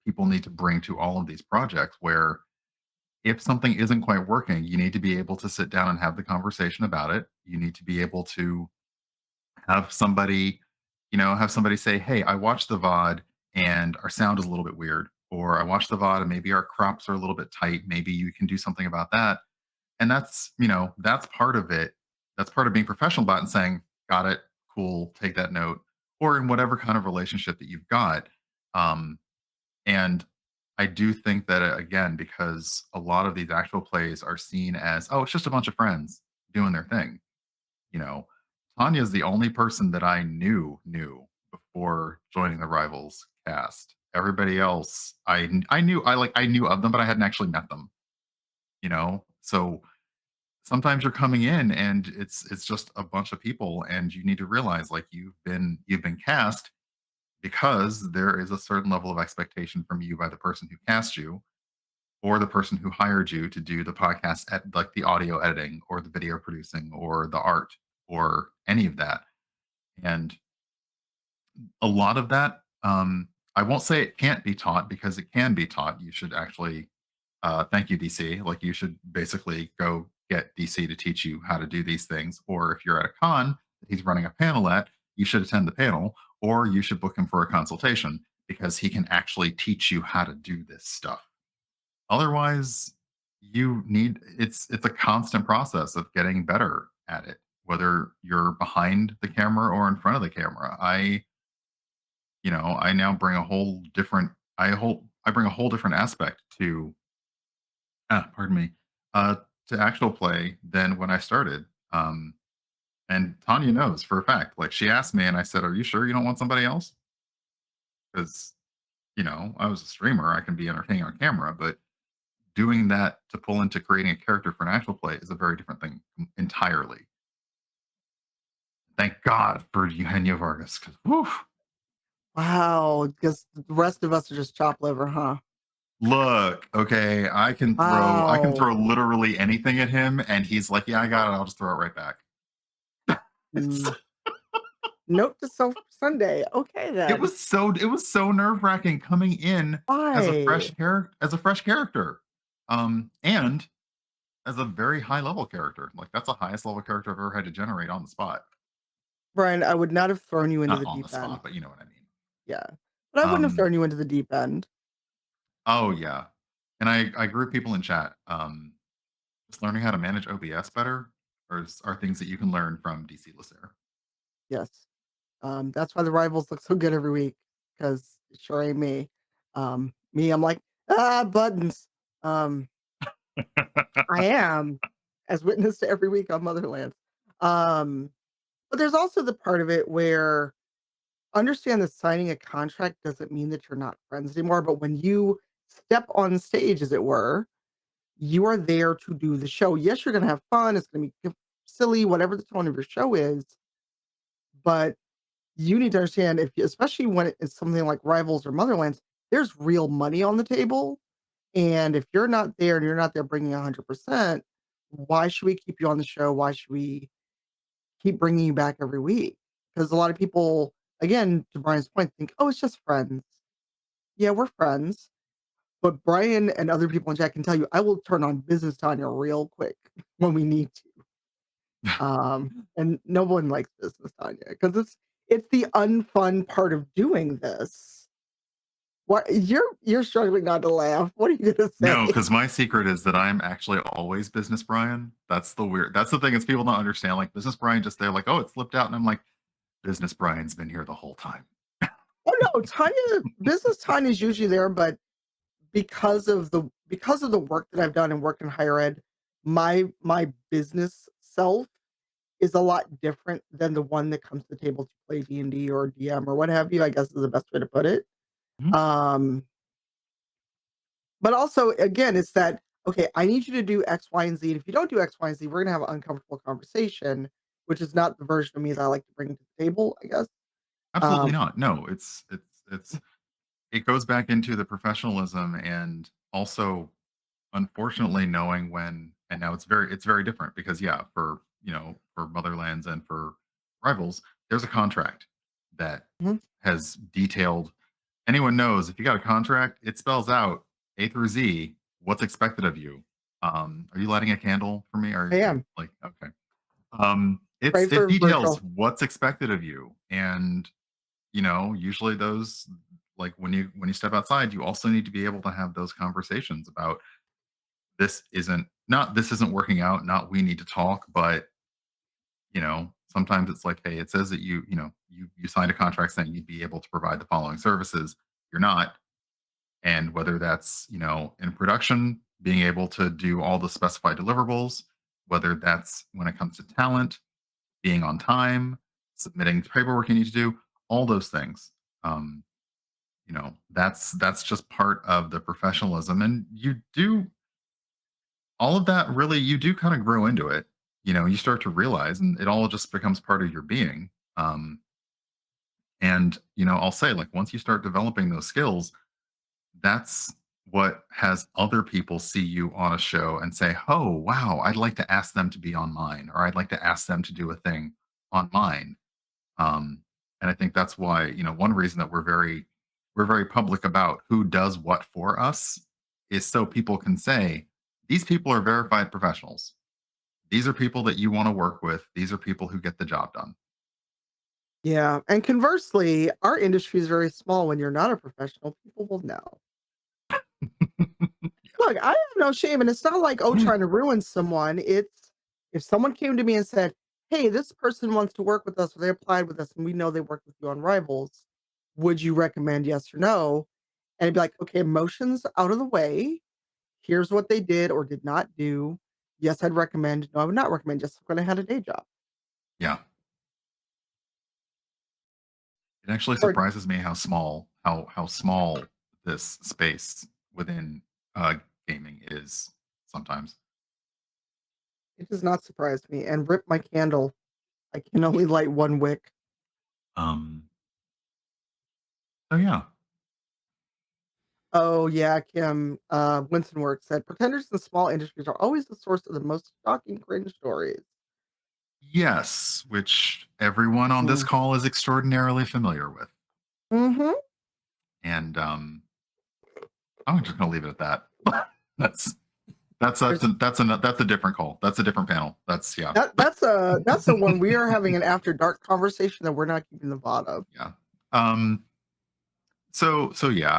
people need to bring to all of these projects. Where if something isn't quite working, you need to be able to sit down and have the conversation about it. You need to be able to have somebody say, "Hey, I watched the VOD and our sound is a little bit weird. or I watched the VOD and maybe our crops are a little bit tight. Maybe you can do something about that. And that's, that's part of it. That's part of being professional about it and saying, got it, cool, take that note, or in whatever kind of relationship that you've got. Um, and I do think that, again, because a lot of these actual plays are seen as, oh, it's just a bunch of friends doing their thing. You know, Tanya's the only person that I knew before joining the Rivals cast. Everybody else, I knew of them, but I hadn't actually met them. So sometimes you're coming in and it's just a bunch of people, and you need to realize like you've been cast because there is a certain level of expectation from you by the person who cast you or the person who hired you to do the podcast at like the audio editing or the video producing or the art or any of that. And a lot of that, I won't say it can't be taught because it can be taught. You should actually, thank you, DC. Like you should basically go get DC to teach you how to do these things. Or if you're at a con that he's running a panel at, you should attend the panel, or you should book him for a consultation because he can actually teach you how to do this stuff. Otherwise, it's a constant process of getting better at it, whether you're behind the camera or in front of the camera. I now bring a whole different I bring a whole different aspect to pardon me, uh, to actual play than when I started. And Tanya knows for a fact. Like she asked me, and I said, "Are you sure you don't want somebody else?" Because I was a streamer. I can be entertaining on camera, but doing that to pull into creating a character for an actual play is a very different thing entirely. Thank God for Eugenio Vargas, because Wow, because the rest of us are just chopped liver, huh? look, okay, I can throw Wow. literally anything at him, and he's like, "Yeah, I got it. I'll just throw it right back." Mm. Note to self Sunday. Okay then. It was so nerve wracking coming in as a Why? fresh character, and as a very high level character. Like that's the highest level character I've ever had to generate on the spot. Brian, I would not have thrown you into Not the on the deep end. spot, but you know what I mean. Yeah. But I wouldn't have Um, thrown you into the deep end. oh yeah, and I agree with people in chat. Just learning how to manage OBS better are things that you can learn from DC Lasair. Yes. That's why the rivals look so good every week, because it sure ain't me. Me, I'm like, buttons. Um, I am, as witness to every week on Motherlands. Um, but there's also the part of it where understand that signing a contract doesn't mean that you're not friends anymore. But when you step on stage, as it were, you are there to do the show. Yes, you're going to have fun. It's going to be silly, whatever the tone of your show is. But you need to understand especially when it's something like Rivals or Motherlands, there's real money on the table. And if you're not there and you're not there bringing 100%, why should we keep you on the show? Why should we keep bringing you back every week? Because a lot of people, again, to Brian's point, think, oh, it's just friends. Yeah, we're friends. But Brian and other people in chat can tell you, I will turn on Business Tanya real quick when we need to. And no one likes Business Tanya because it's the unfun part of doing this. What you're struggling not to laugh. What are you gonna No, say? because my secret is that I'm actually always Business Brian. That's the thing is people don't understand. Like Business Brian just they're like, oh, it slipped out. And I'm like, Business Brian's been here the whole time. Oh no, Business Tanya is usually there, but because of the work that I've done and work in higher ed, my business self is a lot different than the one that comes to the table to play D&D or DM or what have you, I guess is the best way to put it. Mhm. Um, but also, again, it's that, okay, I need you to do X, Y, and Z. And if you don't do X, Y, and Z, we're gonna have an uncomfortable conversation, which is not the version of me that I like to bring to the table, I guess. Absolutely Um, not. No, it goes back into the professionalism and also unfortunately knowing when and now it's very different because yeah, for Motherlands and for Rivals, there's a contract that mhm, has detailed anyone knows if you got a contract, it spells out A through Z what's expected of you. Are you lighting a candle for me? I Are you am. like okay? Pray It for details Virgil. what's expected of you, and usually those like when you step outside, you also need to be able to have those conversations about this isn't working out, not we need to talk, but sometimes it's like, hey, it says that you signed a contract saying you'd be able to provide the following services. You're not. And whether that's, in production, being able to do all the specified deliverables, whether that's when it comes to talent, being on time, submitting the paperwork you need to do, all those things. Um, that's just part of the professionalism. And you do all of that really, you do kind of grow into it. You start to realize and it all just becomes part of your being. And I'll say, like, once you start developing those skills, that's what has other people see you on a show and say, "Oh, wow, I'd like to ask them to be on mine, or I'd like to ask them to do a thing on mine." And I think that's why, one reason that we're very public about who does what for us is so people can say, "These people are verified professionals. These are people that you want to work with. These are people who get the job done." Yeah, and conversely, our industry is very small. When you're not a professional, people will know. Look, I have no shame, and it's not like, oh, trying to ruin someone. It's if someone came to me and said, "Hey, this person wants to work with us, or they applied with us, and we know they worked with you on Rivals. Would you recommend yes or no?" And I'd be like, "Okay, emotions out of the way. Here's what they did or did not do. Yes, I'd recommend. No, I would not recommend. Just when I had a day job." Yeah. It actually Or surprises me how small this space within gaming is sometimes. it does not surprise me. And rip my candle. I can only light one wick. Um, so yeah. Oh, yeah, Kim, Winston Work said, "Pretenders in small industries are always the source of the most shocking cringe stories." Yes, which everyone on this Mm. call is extraordinarily familiar with. Mhm. And I'm just gonna leave it at that. that's There's that's a different call. That's a different panel. That's yeah. that's a one we are having an after dark conversation that we're not keeping the VOD of. Yeah. So yeah,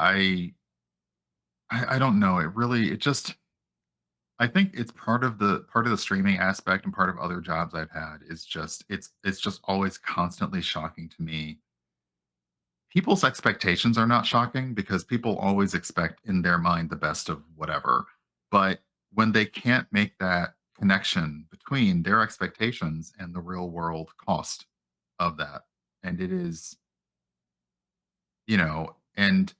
I don't know. It just I think it's part of the streaming aspect and part of other jobs I've had is just it's just always constantly shocking to me. People's expectations are not shocking because people always expect in their mind the best of whatever. But when they can't make that connection between their expectations and the real world cost of that, and it is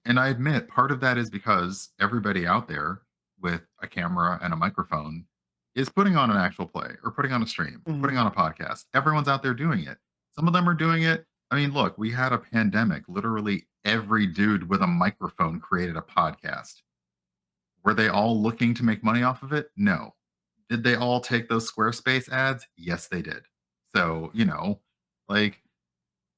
and I admit part of that is because everybody out there with a camera and a microphone is putting on an actual play or putting on a stream or putting Mhm. on a podcast. Everyone's out there doing it. Some of them are doing it. I mean, look, we had a pandemic. Literally every dude with a microphone created a podcast. Were they all looking to make money off of it? No. Did they all take those Squarespace ads? Yes, they did. So, like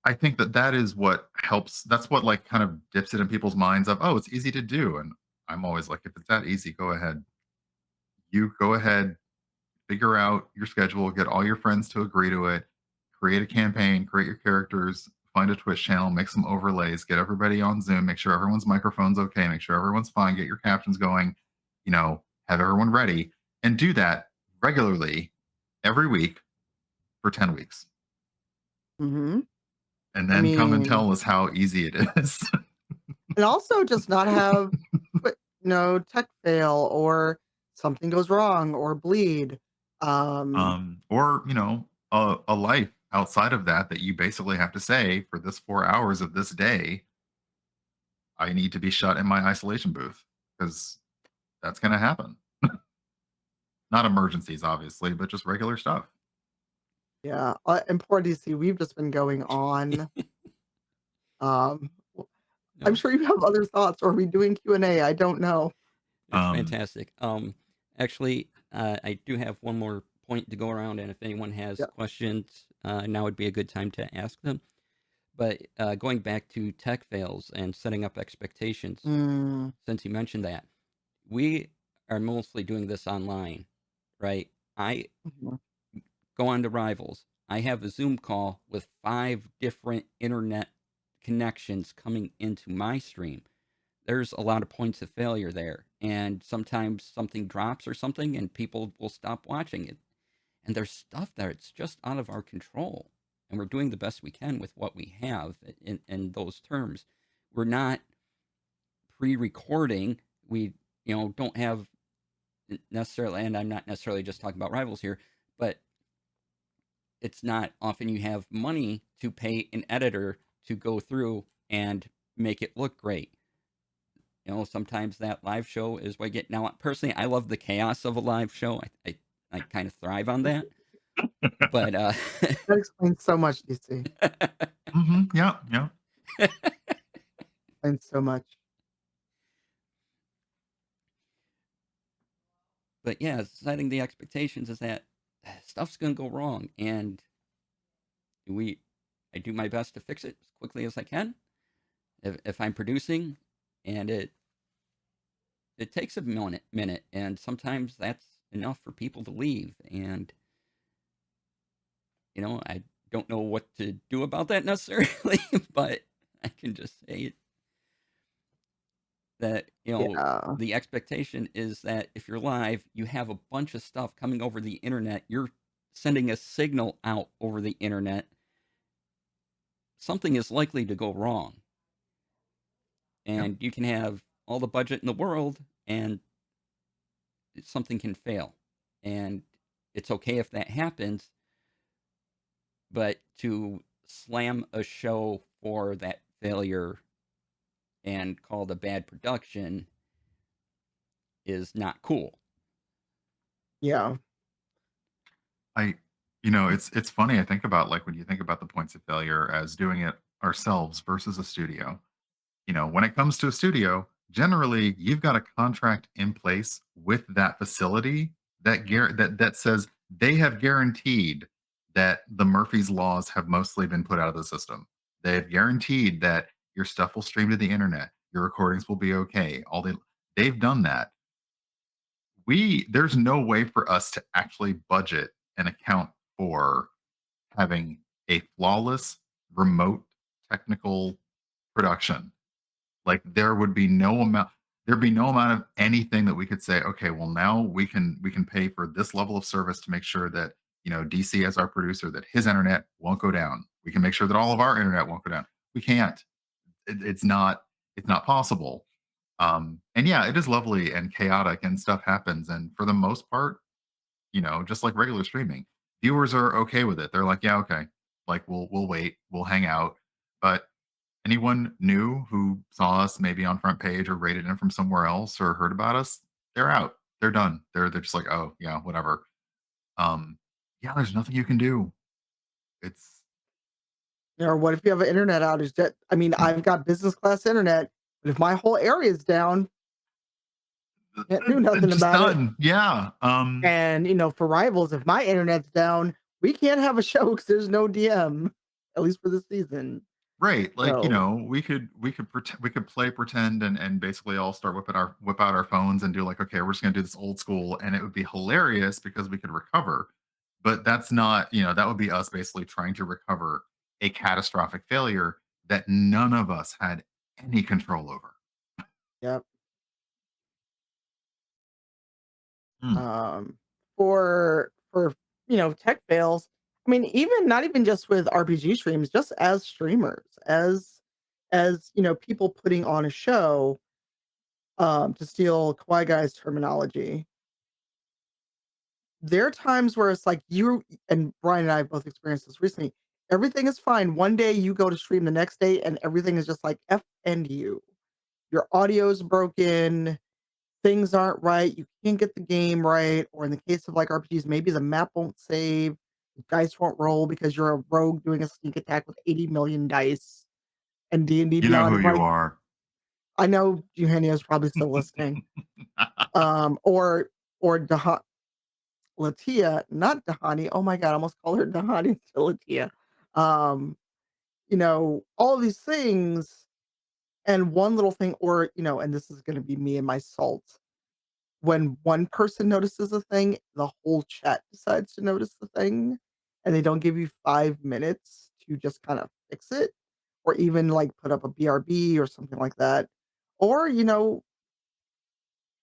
I think that is what helps. That's what like kind of dips it in people's minds of, oh, it's easy to do. And I'm always like, if it's that easy, go ahead. You go ahead, figure out your schedule, get all your friends to agree to it, create a campaign, create your characters, find a Twitch channel, make some overlays, get everybody on Zoom, make sure everyone's microphone's okay, make sure everyone's fine, get your captions going, have everyone ready, and do that regularly every week for 10 weeks. Mhm. And I then come and mean, tell us how easy it is. and also just not have tech fail or something goes wrong or bleed. Um, Or a life outside of that you basically have to say for this 4 hours of this day I need to be shut in my isolation booth because that's going to happen. Not emergencies obviously but just regular stuff. yeah, and poor DC, we've just been going on. W I'm No, sure you have other thoughts. Or are we doing Q&A? I don't know. that's um fantastic. Actually, I do have one more point to go around, and if anyone has Yeah. questions, now would be a good time to ask them. But going back to tech fails and setting up expectations, Mm, since you mentioned that, we are mostly doing this online, right? I mhm. go on to Rivals. I have a Zoom call with 5 different internet connections coming into my stream, there's a lot of points of failure there. And sometimes something drops or something, and people will stop watching it. And there's stuff that it's just out of our control. And we're doing the best we can with what we have in those terms. We're not pre-recording. We, don't have necessarily, and I'm not necessarily just talking about rivals here, but it's not often you have money to pay an editor to go through and make it look great. Sometimes that live show is what I get. Now, personally, I love the chaos of a live show. I kind of thrive on that. But That explains so much, DC. Yeah, yeah. Explains so much. but yeah, setting the expectations is that stuff's gonna go wrong, and we I do my best to fix it as quickly as I can. If I'm producing, and it takes a minute, and sometimes that's enough for people to leave, and I don't know what to do about that necessarily, but I can just say that Yeah. the expectation is that if you're live, you have a bunch of stuff coming over the internet. You're sending a signal out over the internet. Something is likely to go wrong, Yeah. and you can have all the budget in the world, and something can fail, and it's okay if that happens. But to slam a show for that failure and call it a bad production is not cool. Yeah. I it's funny. I think about, like, when you think about the points of failure as doing it ourselves versus a studio. When it comes to a studio, generally you've got a contract in place with that facility that says they have guaranteed that the Murphy's laws have mostly been put out of the system. They have guaranteed that your stuff will stream to the internet, your recordings will be okay. They've done that. There's no way for us to actually budget and account for having a flawless remote technical production. Like, there'd be no amount of anything that we could say, okay, well, now we can pay for this level of service to make sure that, DC, as our producer, that his internet won't go down. We can make sure that all of our internet won't go down. We can't. It's not possible. And yeah, it is lovely and chaotic and stuff happens. And for the most part, just like regular streaming, viewers are okay with it. They're like, yeah, okay, like we'll wait, we'll hang out. But anyone new who saw us maybe on front page or rated in from somewhere else or heard about us, they're out. They're done. They're just like, oh yeah, whatever. Um, yeah, there's nothing you can do. It's Or what if you have an internet outage? I mean, I've got business class internet, but if my whole area is down, can't do nothing just about it. done. Yeah. And for rivals, if my internet's down, we can't have a show because there's no DM, at least for this season. Right. Like, So, we could play pretend and basically all start whip out our phones and do, like, okay, we're just gonna do this old school, and it would be hilarious because we could recover. But that's not, that would be us basically trying to recover a catastrophic failure that none of us had any control over. yep. Hmm. Um, for tech fails. I mean, even not even just with RPG streams, just as streamers, as people putting on a show. To steal Kawhi Guy's terminology, there are times where it's like you and Brian and I have both experienced this recently. Everything is fine. One day you go to stream the next day and everything is just like F and you. Your audio's broken, things aren't right, you can't get the game right, or in the case of like RPGs, maybe the map won't save, the dice won't roll because you're a rogue doing a sneak attack with 80 million dice. And D&D You know Beyond who is you like, are. I know Eugenio's probably still listening. Or Latia, not Dahani. Oh my god, I almost called her Dahani to Latia. Um, all of these things, and one little thing, or and this is gonna be me and my salt. When one person notices a thing, the whole chat decides to notice the thing, and they don't give you 5 minutes to just kind of fix it. or even, like, put up a BRB or something like that. Or,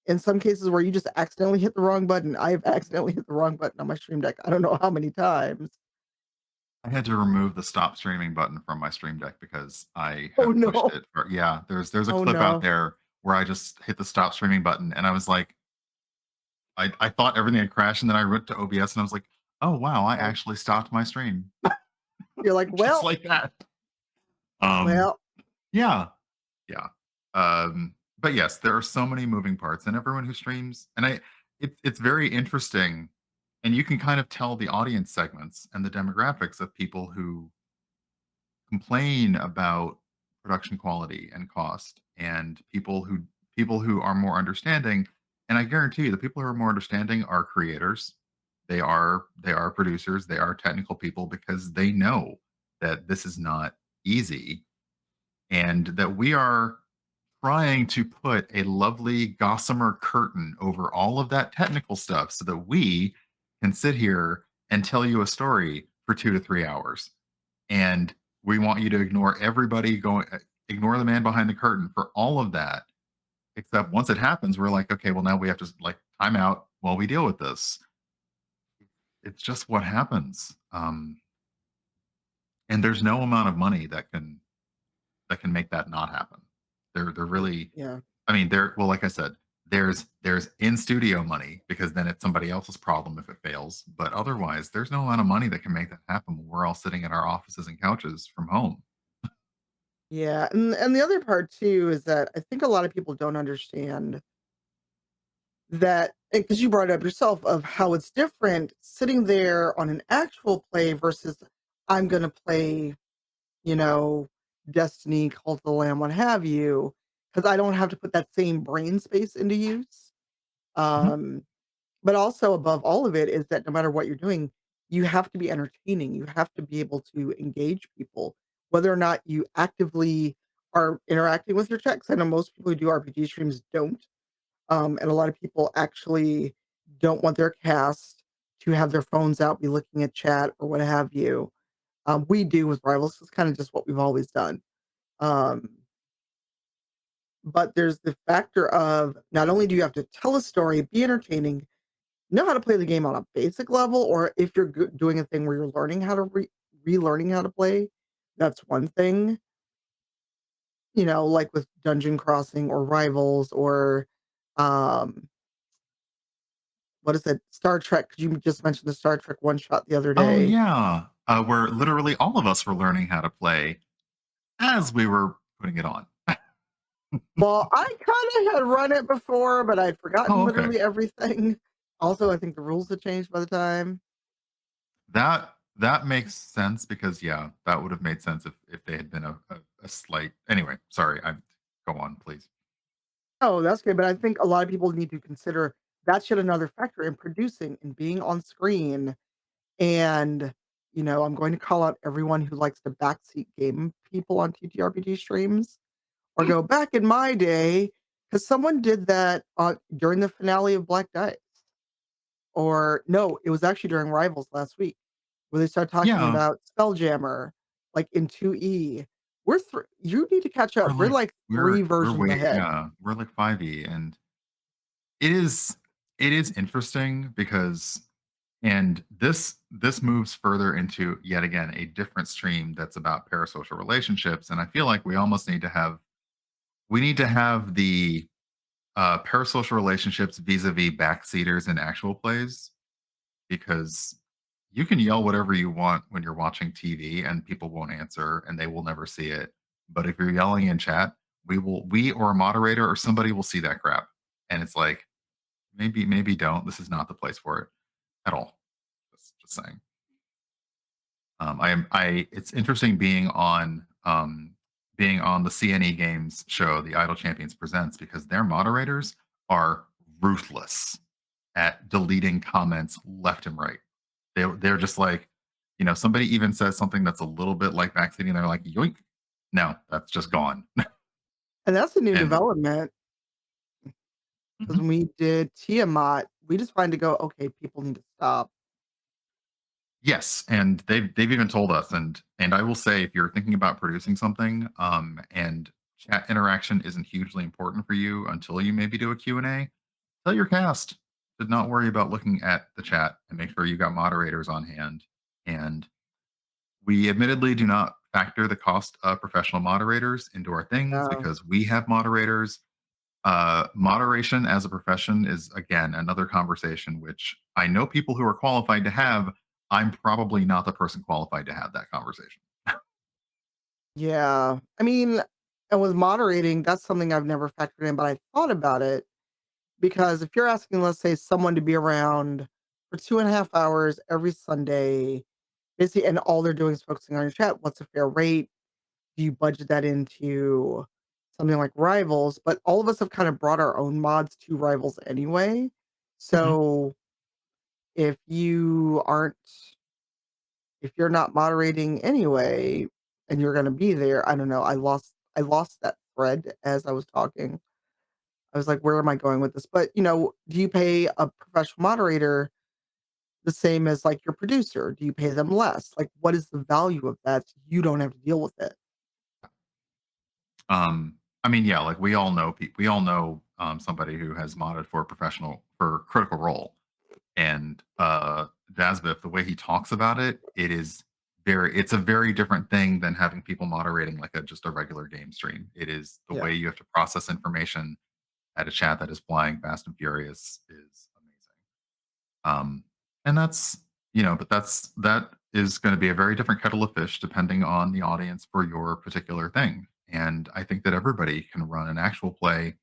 in some cases where you just accidentally hit the wrong button. I've accidentally hit the wrong button on my stream deck. I don't know how many times. I had to remove the stop streaming button from my stream deck because I Oh, have pushed no. it for yeah, there's a Oh, clip out no. there where I just hit the stop streaming button and I was like, I thought everything had crashed and then I went to OBS and I was like, "Oh, wow, I Oh, actually stopped my stream." you're like, Just "Well, like that. Um, well." yeah, yeah. But yes, there are so many moving parts and everyone who streams and it's very interesting and you can kind of tell the audience segments and the demographics of people who complain about production quality and cost and people who are more understanding, and I guarantee you the people who are more understanding are creators. They are producers, they are technical people because they know that this is not easy and that we are trying to put a lovely gossamer curtain over all of that technical stuff so that we can sit here and tell you a story for 2 to 3 hours and we want you to ignore the man behind the curtain for all of that. Except once it happens, we're like, okay, well now we have to like time out while we deal with this. It's just what happens. And there's no amount of money that can make that not happen. They're really, Yeah. I mean, there. Well, like I said, there's in studio money because then it's somebody else's problem if it fails. But otherwise, there's no amount of money that can make that happen when we're all sitting in our offices and couches from home. Yeah, and the other part too is that I think a lot of people don't understand that, because you brought it up yourself, of how it's different sitting there on an actual play versus I'm gonna play, you know, Destiny, Cult of the Lamb, what have you, because I don't have to put that same brain space into use. Mhm. Um, but also above all of it is that no matter what you're doing, you have to be entertaining. You have to be able to engage people, whether or not you actively are interacting with your text. I know most people who do RPG streams don't. And a lot of people actually don't want their cast to have their phones out, be looking at chat or what have you. We do with Rivals. It's kind of just what we've always done. Um, but there's the factor of not only do you have to tell a story, be entertaining, know how to play the game on a basic level, or if you're doing a thing where you're learning how to relearning how to play, that's one thing. Like with Dungeon Crossing or Rivals or um, what is it? Star Trek. 'Cause you just mentioned the Star Trek one shot the other Oh day. yeah, where literally all of us were learning how to play as we were putting it on. Well, I kind of had run it before, but I'd forgotten Oh, okay. literally everything. Also, I think the rules had changed by the time. That makes sense because yeah, that would have made sense if they had been a slight. Anyway, sorry. I go on, please. Oh, that's good. But I think a lot of people need to consider that's yet another factor in producing and being on screen. And, I'm going to call out everyone who likes to backseat game people on TTRPG streams or go back in my day, because someone did that during the finale of Black Dice. Or no, it was actually during Rivals last week where they started talking Yeah, about Spelljammer, like in 2E. You need to catch up. we're We're like like we're 3 we're versions way ahead. yeah, we're like 5e, and it is interesting because and this moves further into yet again a different stream that's about parasocial relationships, and I feel like we need to have the parasocial relationships vis-a-vis backseaters in actual plays because you can yell whatever you want when you're watching TV and people won't answer and they will never see it. But if you're yelling in chat, we or a moderator or somebody will see that crap. And it's like, maybe don't. This is not the place for it at all. Just saying. It's interesting being on the CNE Games show, the Idle Champions Presents, because their moderators are ruthless at deleting comments left and right. They're just like, somebody even says something that's a little bit like backseating, they're like, yoink. No, that's just gone. And that's a new And development because Mhm. when we did Tiamat, we just find to go, okay, people need to stop. Yes, and they've even told us, and I will say, if you're thinking about producing something, and chat interaction isn't hugely important for you until you maybe do a Q&A, tell your cast to not worry about looking at the chat and make sure you got moderators on hand. And we admittedly do not factor the cost of professional moderators into our things Yeah. because we have moderators. Moderation as a profession is, again, another conversation which I know people who are qualified to have. I'm probably not the person qualified to have that conversation. Yeah. I mean, and with moderating, that's something I've never factored in, but I thought about it because if you're asking, let's say, someone to be around for 2.5 hours every Sunday, basically, and all they're doing is focusing on your chat, what's a fair rate? Do you budget that into something like Rivals? But all of us have kind of brought our own mods to Rivals anyway. Mhm. So if you aren't if you're not moderating anyway and you're gonna be there, I don't know, I lost that thread as I was talking. I was like, "Where am I going with this?" But, do you pay a professional moderator the same as, like, your producer? Do you pay them less? Like, what is the value of that so you don't have to deal with it? I mean, yeah, like we all know somebody who has modded for a professional for Critical Role, and Dasbiff, the way he talks about it, it's a very different thing than having people moderating like a just a regular game stream. It is the Yeah. way you have to process information at a chat that is flying fast and furious is amazing. And that's but that is going to be a very different kettle of fish depending on the audience for your particular thing. And I think that everybody can run an actual play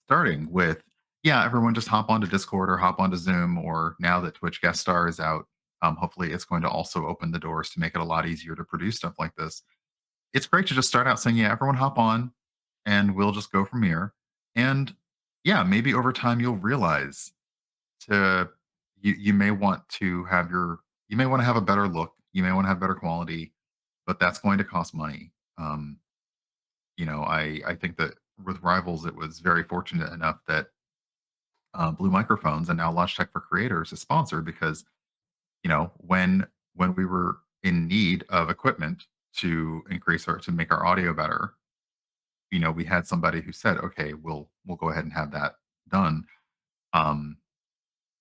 starting with, yeah, everyone just hop onto Discord or hop onto Zoom, or now that Twitch guest star is out, hopefully it's going to also open the doors to make it a lot easier to produce stuff like this. It's great to just start out saying, yeah, everyone hop on and we'll just go from here. And yeah, maybe over time you'll realize to you may want to have you may want to have a better look, you may want to have better quality, but that's going to cost money. I think that with Rivals, it was very fortunate enough that Blue Microphones and now Logitech for Creators is sponsored because when we were in need of equipment to increase our to make our audio better, we had somebody who said, okay, we'll go ahead and have that done. Um,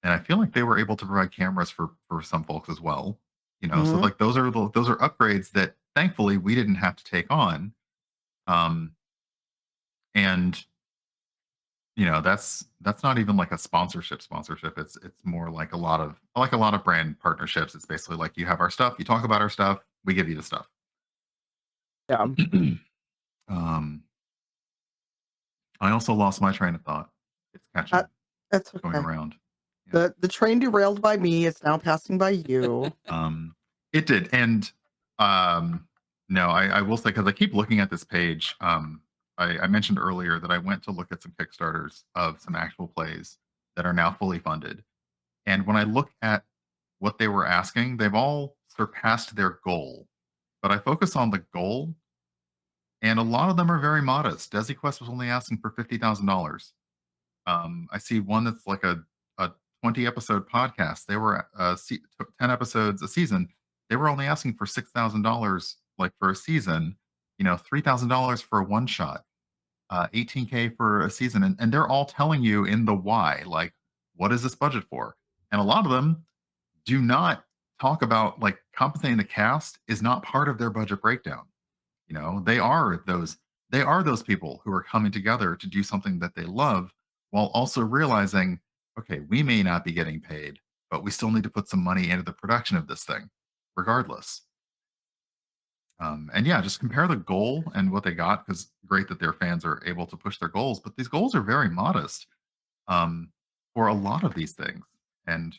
and I feel like they were able to provide cameras for some folks as well. So Mhm. like those are upgrades that thankfully we didn't have to take on. Um, and that's not even like a sponsorship. It's more like a lot of brand partnerships. It's basically like you have our stuff, you talk about our stuff, we give you the stuff. Yeah. um, I also lost my train of thought. It's Uh, catching, that's going okay. around. Yeah. The train derailed by me, it's now passing by you. Um, it did, and no, I will say because I keep looking at this page. I mentioned earlier that I went to look at some Kickstarters of some actual plays that are now fully funded, and when I look at what they were asking, they've all surpassed their goal. But I focus on the goal, and a lot of them are very modest. DesiQuest was only asking for $50,000. I see one that's like a 20 episode podcast. They were 10 episodes a season. They were only asking for $6,000 like for a season. $3,000 for a one shot, 18K for a season, and they're all telling you in the why, like what is this budget for? And a lot of them do not talk about like compensating the cast is not part of their budget breakdown. They are those people who are coming together to do something that they love while also realizing, okay, we may not be getting paid, but we still need to put some money into the production of this thing regardless. And yeah, just compare the goal and what they got, because great that their fans are able to push their goals, but these goals are very modest um, for a lot of these things. And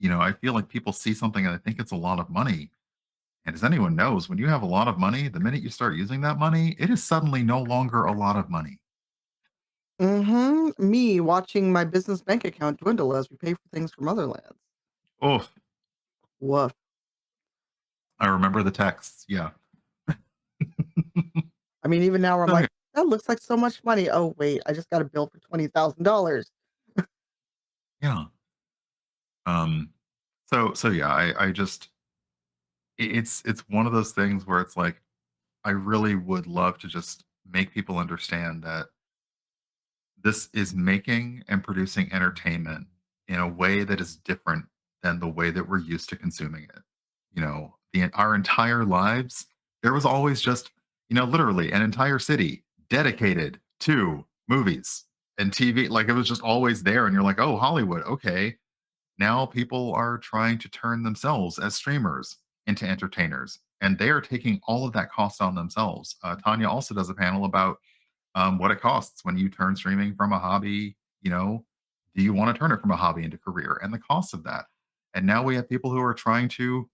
I feel like people see something and they think it's a lot of money. And as anyone knows, when you have a lot of money, the minute you start using that money, it is suddenly no longer a lot of money. Mhm. Me watching my business bank account dwindle as we pay for things from other lands. Oh, Woof. I remember the texts. Yeah. I mean, even now where I'm Okay. like, "That looks like so much money. Oh, wait, I just got a bill for $20,000." Yeah. Um, So yeah, I just it's one of those things where it's like I really would love to just make people understand that this is making and producing entertainment in a way that is different than the way that we're used to consuming it. Our entire lives, there was always just, literally an entire city dedicated to movies and TV. Like it was just always there. And you're like, oh, Hollywood, okay. Now people are trying to turn themselves as streamers into entertainers. And they are taking all of that cost on themselves. Tanya also does a panel about what it costs when you turn streaming from a hobby. Do you want to turn it from a hobby into career and the cost of that? And now we have people who are trying to,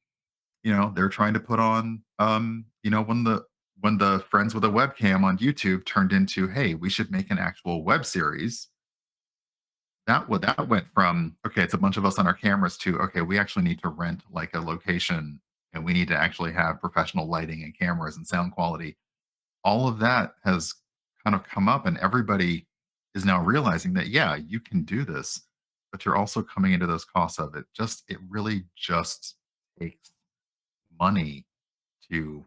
they're trying to put on, when the friends with a webcam on YouTube turned into, hey, we should make an actual web series. That went from, okay, it's a bunch of us on our cameras to, okay, we actually need to rent like a location and we need to actually have professional lighting and cameras and sound quality. All of that has kind of come up and everybody is now realizing that, yeah, you can do this, but you're also coming into those costs of it. It really just takes money to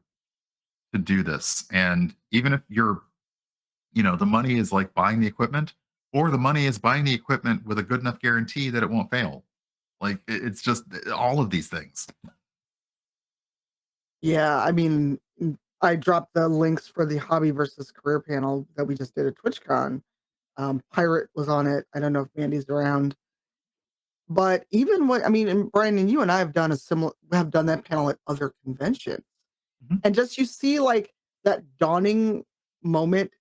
do this. And even if the money is like buying the equipment, or the money is buying the equipment with a good enough guarantee that it won't fail. Like it's just all of these things. Yeah, I mean, I dropped the links for the hobby versus career panel that we just did at TwitchCon. Pirate was on it. I don't know if Mandy's around. But even what I mean, and Brian and you and I have done a similar have done that panel at other conventions. Mhm. And just you see like that dawning moment,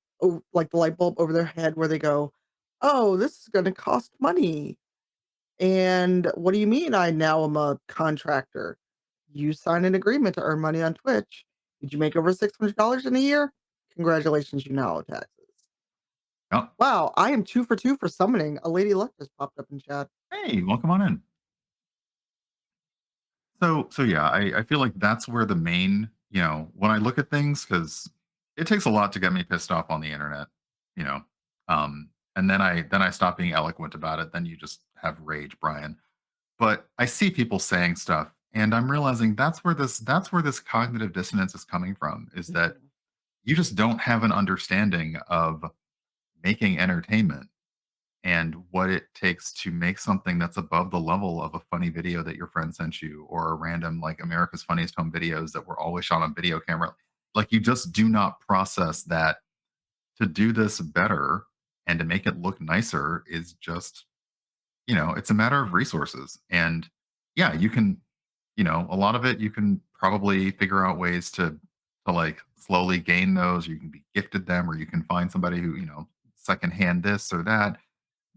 like the light bulb over their head where they go, "Oh, this is gonna cost money." And what do you mean I now am a contractor? You signed an agreement to earn money on Twitch. Did you make over $600 in a year? Congratulations, you now owe taxes. Oh, Wow, I am 2 for 2 for summoning. A lady luck just popped up in chat. hey, welcome on in. So yeah, I feel like that's where the main, when I look at things, because it takes a lot to get me pissed off on the internet, you know. And then I stop being eloquent about it. Then you just have rage, Brian. But I see people saying stuff, and I'm realizing that's where this cognitive dissonance is coming from, is that Mhm. you just don't have an understanding of making entertainment and what it takes to make something that's above the level of a funny video that your friend sent you, or a random like America's Funniest Home Videos that were always shot on video camera. Like you just do not process that to do this better and to make it look nicer is just, it's a matter of resources. And yeah, you can, a lot of it you can probably figure out ways to like slowly gain those. You can be gifted them, or you can find somebody who, secondhand this or that,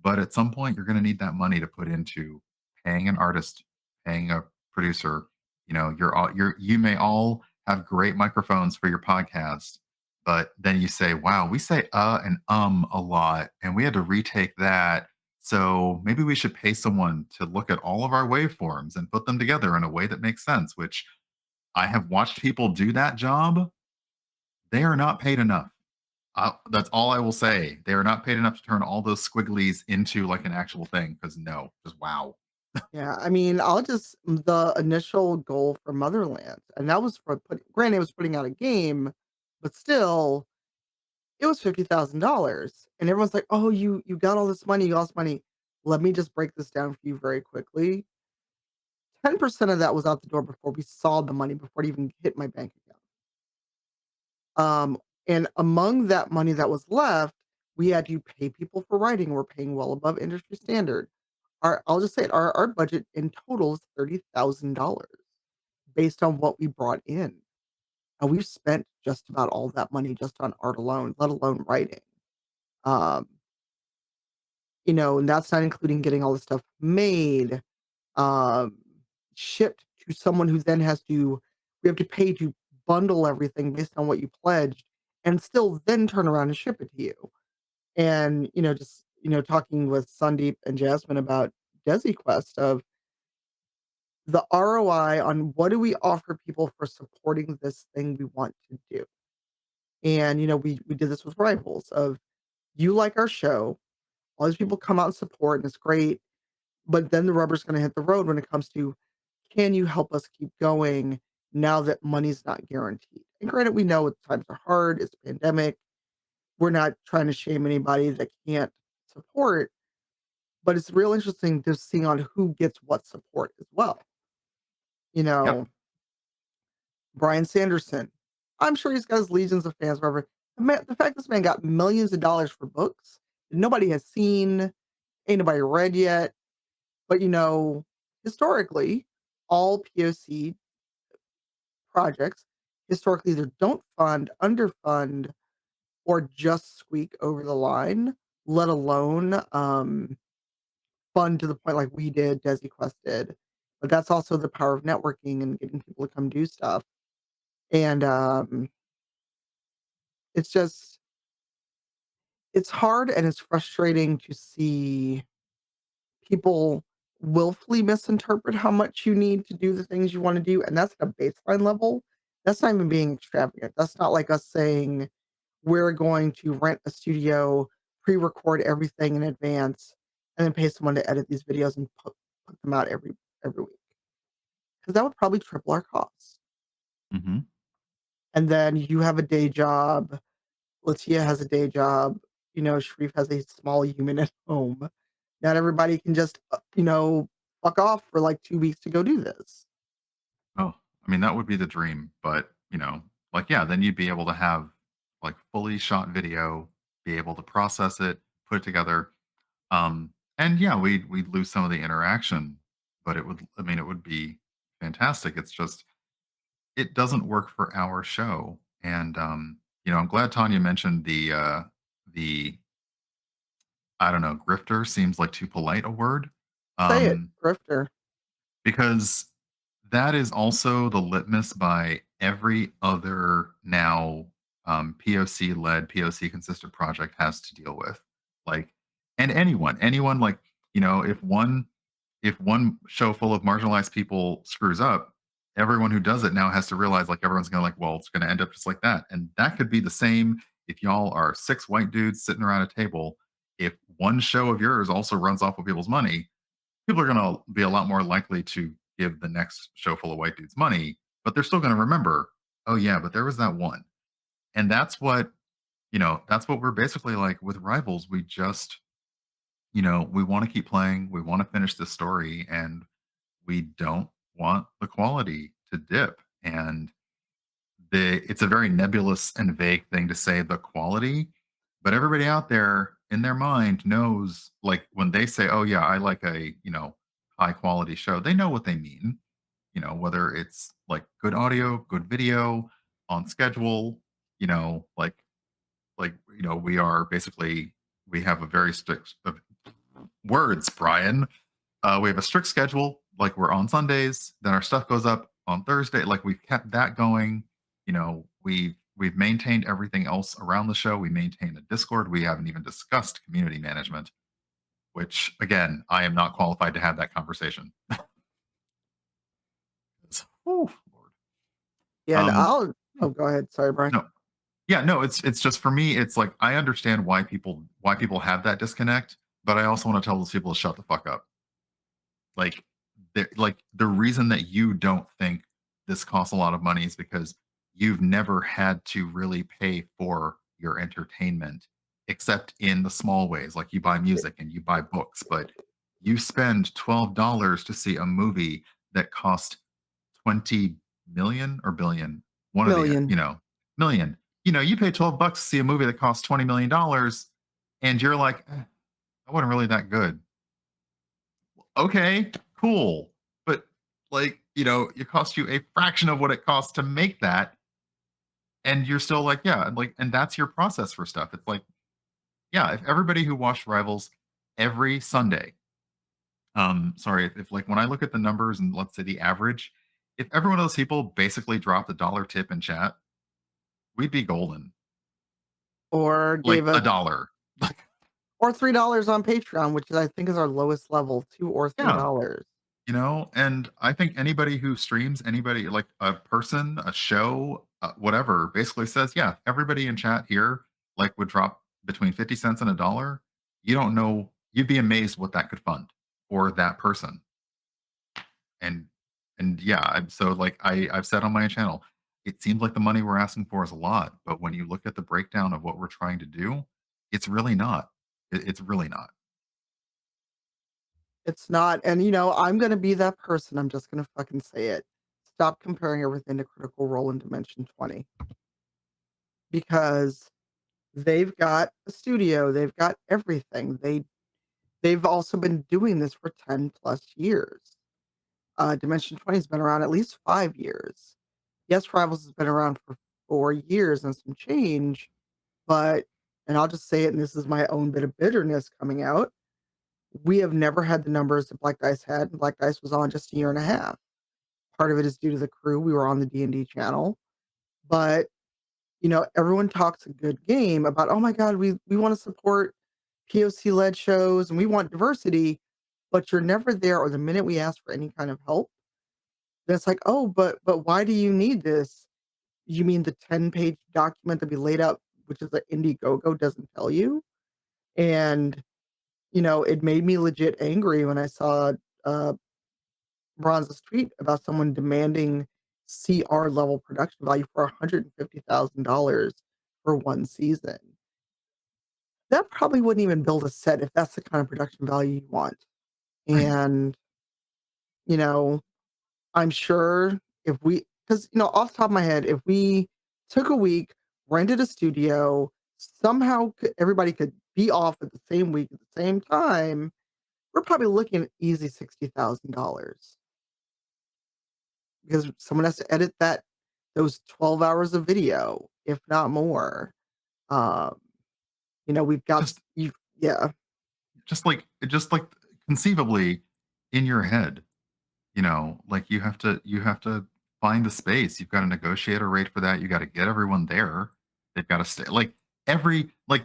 but at some point, you're going to need that money to put into paying an artist, paying a producer. You may all have great microphones for your podcast, but then you say, "Wow, we say and a lot, and we had to retake that. So maybe we should pay someone to look at all of our waveforms and put them together in a way that makes sense." Which I have watched people do that job. They are not paid enough. That's all I will say. They are not paid enough to turn all those squigglies into like an actual thing. Because no, just wow. Yeah, I mean, the initial goal for Motherland, and that was for granted, it was putting out a game, but still, it was $50,000. And everyone's like, "Oh, you got all this money, you lost money." Let me just break this down for you very quickly. 10% of that was out the door before we saw the money, before it even hit my bank account. And among that money that was left, we had to pay people for writing. We're paying well above industry standard. I'll just say it, our budget in total is $30,000 based on what we brought in. And we've spent just about all that money just on art alone, let alone writing. Um, and that's not including getting all the stuff made, um, shipped to someone who then we have to pay to bundle everything based on what you pledged and still then turn around and ship it to you. And, just, talking with Sandeep and Jasmine about Desi Quest of the ROI on what do we offer people for supporting this thing we want to do. And, we did this with Rivals of you like our show, all these people come out and support and it's great, but then the rubber's gonna hit the road when it comes to can you help us keep going now that money's not guaranteed? And granted, we know times are hard, it's a pandemic. We're not trying to shame anybody that can't support, but it's real interesting to see on who gets what support as well. You Yep. know, Brian Sanderson, I'm sure he's got his legions of fans, whatever. The fact this man got millions of dollars for books that nobody has seen, ain't nobody read yet. But historically, all POC projects historically either don't fund, underfund, or just squeak over the line, let alone fun to the point like we did, Desi Quest did. But that's also the power of networking and getting people to come do stuff. And it's just it's hard and it's frustrating to see people willfully misinterpret how much you need to do the things you want to do. And that's at a baseline level. That's not even being extravagant. That's not like us saying we're going to rent a studio, pre-record everything in advance, and then pay someone to edit these videos and put them out every week. Because that would probably triple our costs. Hmm. And then you have a day job. Latia has a day job. Sharif has a small human at home. Not everybody can just, fuck off for like 2 weeks to go do this. Oh, I mean, that would be the dream, but, like, yeah, then you'd be able to have, like, fully shot video, be able to process it, put it together, and yeah, we'd lose some of the interaction, but it would be fantastic. It's just it doesn't work for our show, and, I'm glad Tanya mentioned the I don't know, grifter seems like too polite a word, Say it, um grifter. because that is also the litmus by every other now POC led, POC consistent project has to deal with. Like, and anyone, like, if one show full of marginalized people screws up, everyone who does it now has to realize, like, everyone's gonna, like, well, it's gonna end up just like that. And that could be the same if y'all are six white dudes sitting around a table. If one show of yours also runs off with people's money, people are going to be a lot more likely to give the next show full of white dudes money, but they're still going to remember, oh yeah, but there was that one. And that's what we're basically like with Rivals. We just, we want to keep playing, we want to finish this story, and we don't want the quality to dip. And it's a very nebulous and vague thing to say the quality, but everybody out there in their mind knows, like, when they say, oh yeah, I like a high quality show, they know what they mean, whether it's like good audio, good video, on schedule, we are basically, we have a very strict words, Brian, we have a strict schedule. Like, we're on Sundays, then our stuff goes up on Thursday. Like, we've kept that going. We've maintained everything else around the show. We maintain a Discord. We haven't even discussed community management, which, again, I am not qualified to have that conversation. Whew, Lord. Yeah, and Um, oh, go ahead. Sorry, Brian. no, yeah, no, it's just, for me, it's like, I understand why people have that disconnect, but I also want to tell those people to shut the fuck up. Like, the reason that you don't think this costs a lot of money is because you've never had to really pay for your entertainment, except in the small ways, like you buy music and you buy books, but you spend $12 to see a movie that cost 20 million or billion, one of the, Million. million. You pay $12 to see a movie that costs $20 million, and you're like, that wasn't really that good. Okay, cool. But, like, it costs you a fraction of what it costs to make that. And you're still like, yeah, and that's your process for stuff. It's like, yeah, if everybody who watched Rivals every Sunday, sorry, if like, when I look at the numbers and let's say the average, if every one of those people basically dropped a dollar tip in chat, we'd be golden. Or Like gave a us dollar. or $3 on Patreon, which I think is our lowest level, 2 or Yeah. $3. And I think anybody who streams, anybody, like a person, a show, whatever, basically says, yeah, everybody in chat here, like, would drop between 50 cents and a dollar. You don't know, you'd be amazed what that could fund for that person. And And yeah, so like I've said on my channel, it seems like the money we're asking for is a lot, but when you look at the breakdown of what we're trying to do, it's really not. It's really not. It's not, and, I'm gonna be that person, I'm just gonna fucking say it. Stop comparing everything to Critical Role and Dimension 20 because they've got a studio, they've got everything. They've also been doing this for 10 plus years. Dimension 20 has been around at least 5 years. Yes, Rivals has been around for 4 years and some change, but and I'll just say it, and this is my own bit of bitterness coming out, we have never had the numbers that Black Dice had, and Black Dice was on just a year and a half. Part of it is due to the crew, we were on the D&D channel, but, everyone talks a good game about, "Oh my god, we wanna support POC-led shows, and we want diversity," but you're never there, or the minute we ask for any kind of help, then it's like, "Oh, but why do you need this? You mean the 10-page document that we laid out, which is the Indiegogo, doesn't tell you?" And, it made me legit angry when I saw, uh, Bronze's tweet about someone demanding CR level production value for $150,000 for 1 season. That probably wouldn't even build a set if that's the kind of production value you want. Right. And, you know, I'm sure if we, because off the top of my head, if we took a week, rented a studio, somehow everybody could be off at the same week at the same time, we're probably looking at easy $60,000 because someone has to edit those 12 hours of video, if not more. Um, we've got Just you, yeah. just like conceivably in your head, like you have to find the space. You've got to negotiate a rate for that. You got to get everyone there. They've got to stay like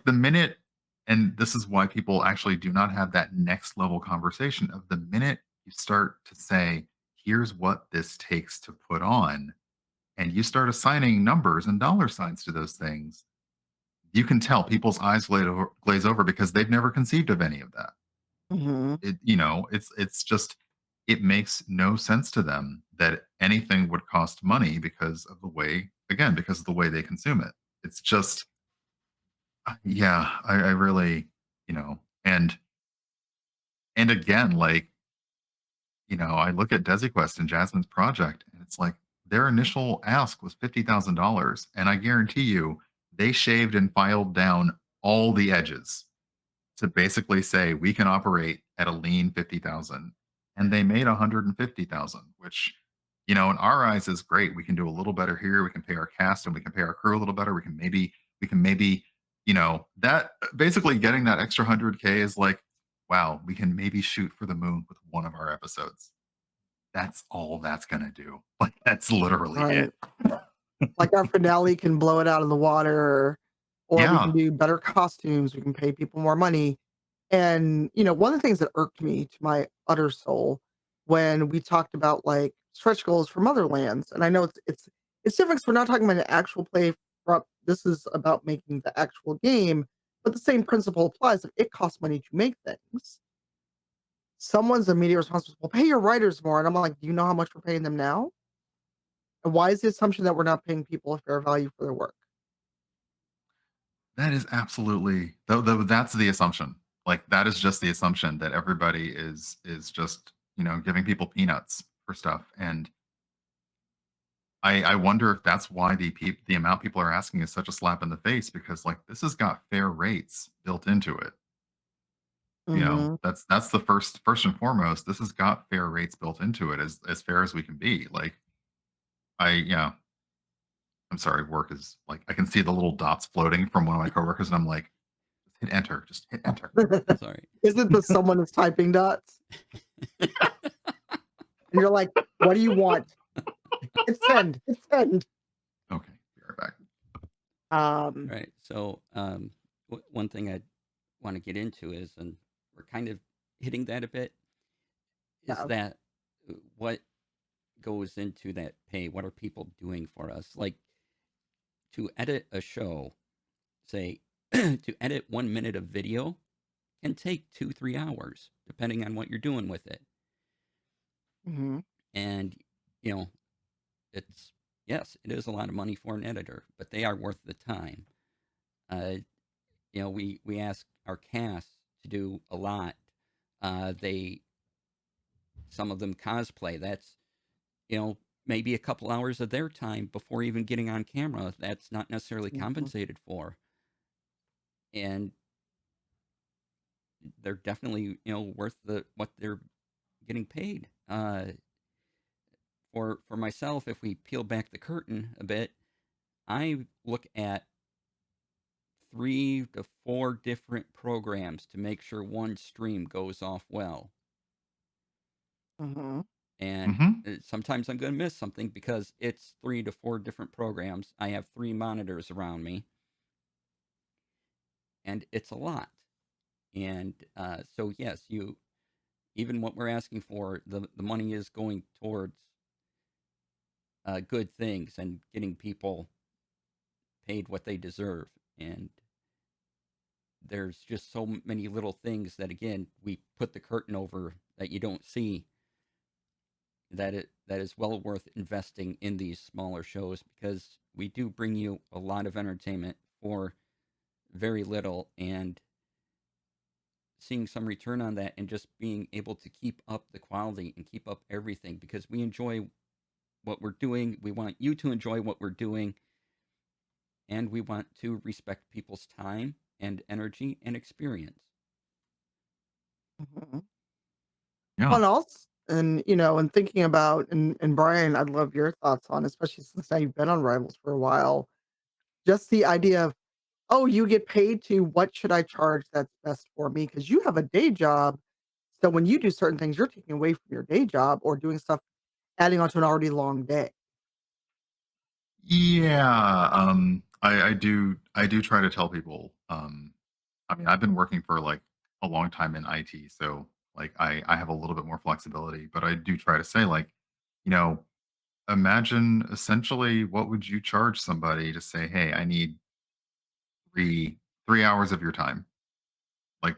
the minute, and this is why people actually do not have that next level conversation of the minute you start to say, here's what this takes to put on, and you start assigning numbers and dollar signs to those things, you can tell people's eyes glaze over because they've never conceived of any of that. Mhm. It's just, it makes no sense to them that anything would cost money because of the way they consume it. It's just, yeah, I really, and again, like, I look at DesiQuest and Jasmine's project, and it's like their initial ask was $50,000, and I guarantee you they shaved and filed down all the edges to basically say we can operate at a lean 50,000, and they made 150,000, which, in our eyes is great. We can do a little better here. We can pay our cast and we can pay our crew a little better. We can maybe that basically getting that extra 100K is like, wow, we can maybe shoot for the moon with one of our episodes. That's all that's going to do. Like, that's literally Right. it. Like our finale can blow it out of the water, or we can Yeah. do better costumes, we can pay people more money. And, one of the things that irked me to my utter soul when we talked about like stretch goals for Motherlands, and I know it's different 'cause we're not talking about an actual play this is about making the actual game, but the same principle applies. If it costs money to make things, someone's immediate response was, "Well, pay your writers more." And I'm like, "Do you know how much we're paying them now?" And why is the assumption that we're not paying people a fair value for their work? That is absolutely though that's the assumption. Like, that is just the assumption that everybody is just, giving people peanuts for stuff, and I wonder if that's why the amount people are asking is such a slap in the face because, like, this has got fair rates built into it. Mhm. That's the first and foremost, this has got fair rates built into it as fair as we can be. Like, yeah, I'm sorry, work is like, I can see the little dots floating from one of my coworkers, and I'm like, just hit enter." That's all right. Isn't the someone that's typing dots? And you're like, "What do you want?" Hit send, hit send. Okay, be right back. Um, Right. So, one thing I want to get into is, and we're kind of hitting that a bit, is yeah. that what goes into that pay? What are people doing for us? Like to edit a show, say, to edit 1 minute of video can take 2, 3 hours, depending on what you're doing with it. Mhm. And you know, it's yes, it is a lot of money for an editor, but they are worth the time. Uh, we ask our cast to do a lot. They Some of them cosplay. That's maybe a couple hours of their time before even getting on camera. That's not necessarily Mhm, compensated for, and they're definitely worth the what they're getting paid. For myself, if we peel back the curtain a bit, I look at 3 to 4 different programs to make sure one stream goes off well. mhm. And Hmm. sometimes I'm going to miss something because it's 3 to 4 different programs. I have 3 monitors around me, and it's a lot. And so, yes, even what we're asking for, the money is going towards good things and getting people paid what they deserve. And there's just so many little things that, again, we put the curtain over that you don't see, that is well worth investing in these smaller shows, because we do bring you a lot of entertainment for very little, and seeing some return on that and just being able to keep up the quality and keep up everything, because we enjoy what we're doing. We want you to enjoy what we're doing, and we want to respect people's time and energy and experience. Mhm. Yeah. Well, and also, and and thinking about, and Brian, I'd love your thoughts on, especially since now you've been on Rivals for a while. Just the idea of, oh, you get paid to what should I charge that's best for me? Because you have a day job. So when you do certain things, you're taking away from your day job or doing stuff, adding on to an already long day. Yeah. I do try to tell people. I mean, I've been working for like a long time in IT, so like I have a little bit more flexibility, but I do try to say like, you know, imagine essentially what would you charge somebody to say, hey, I need three 3 hours of your time. Like,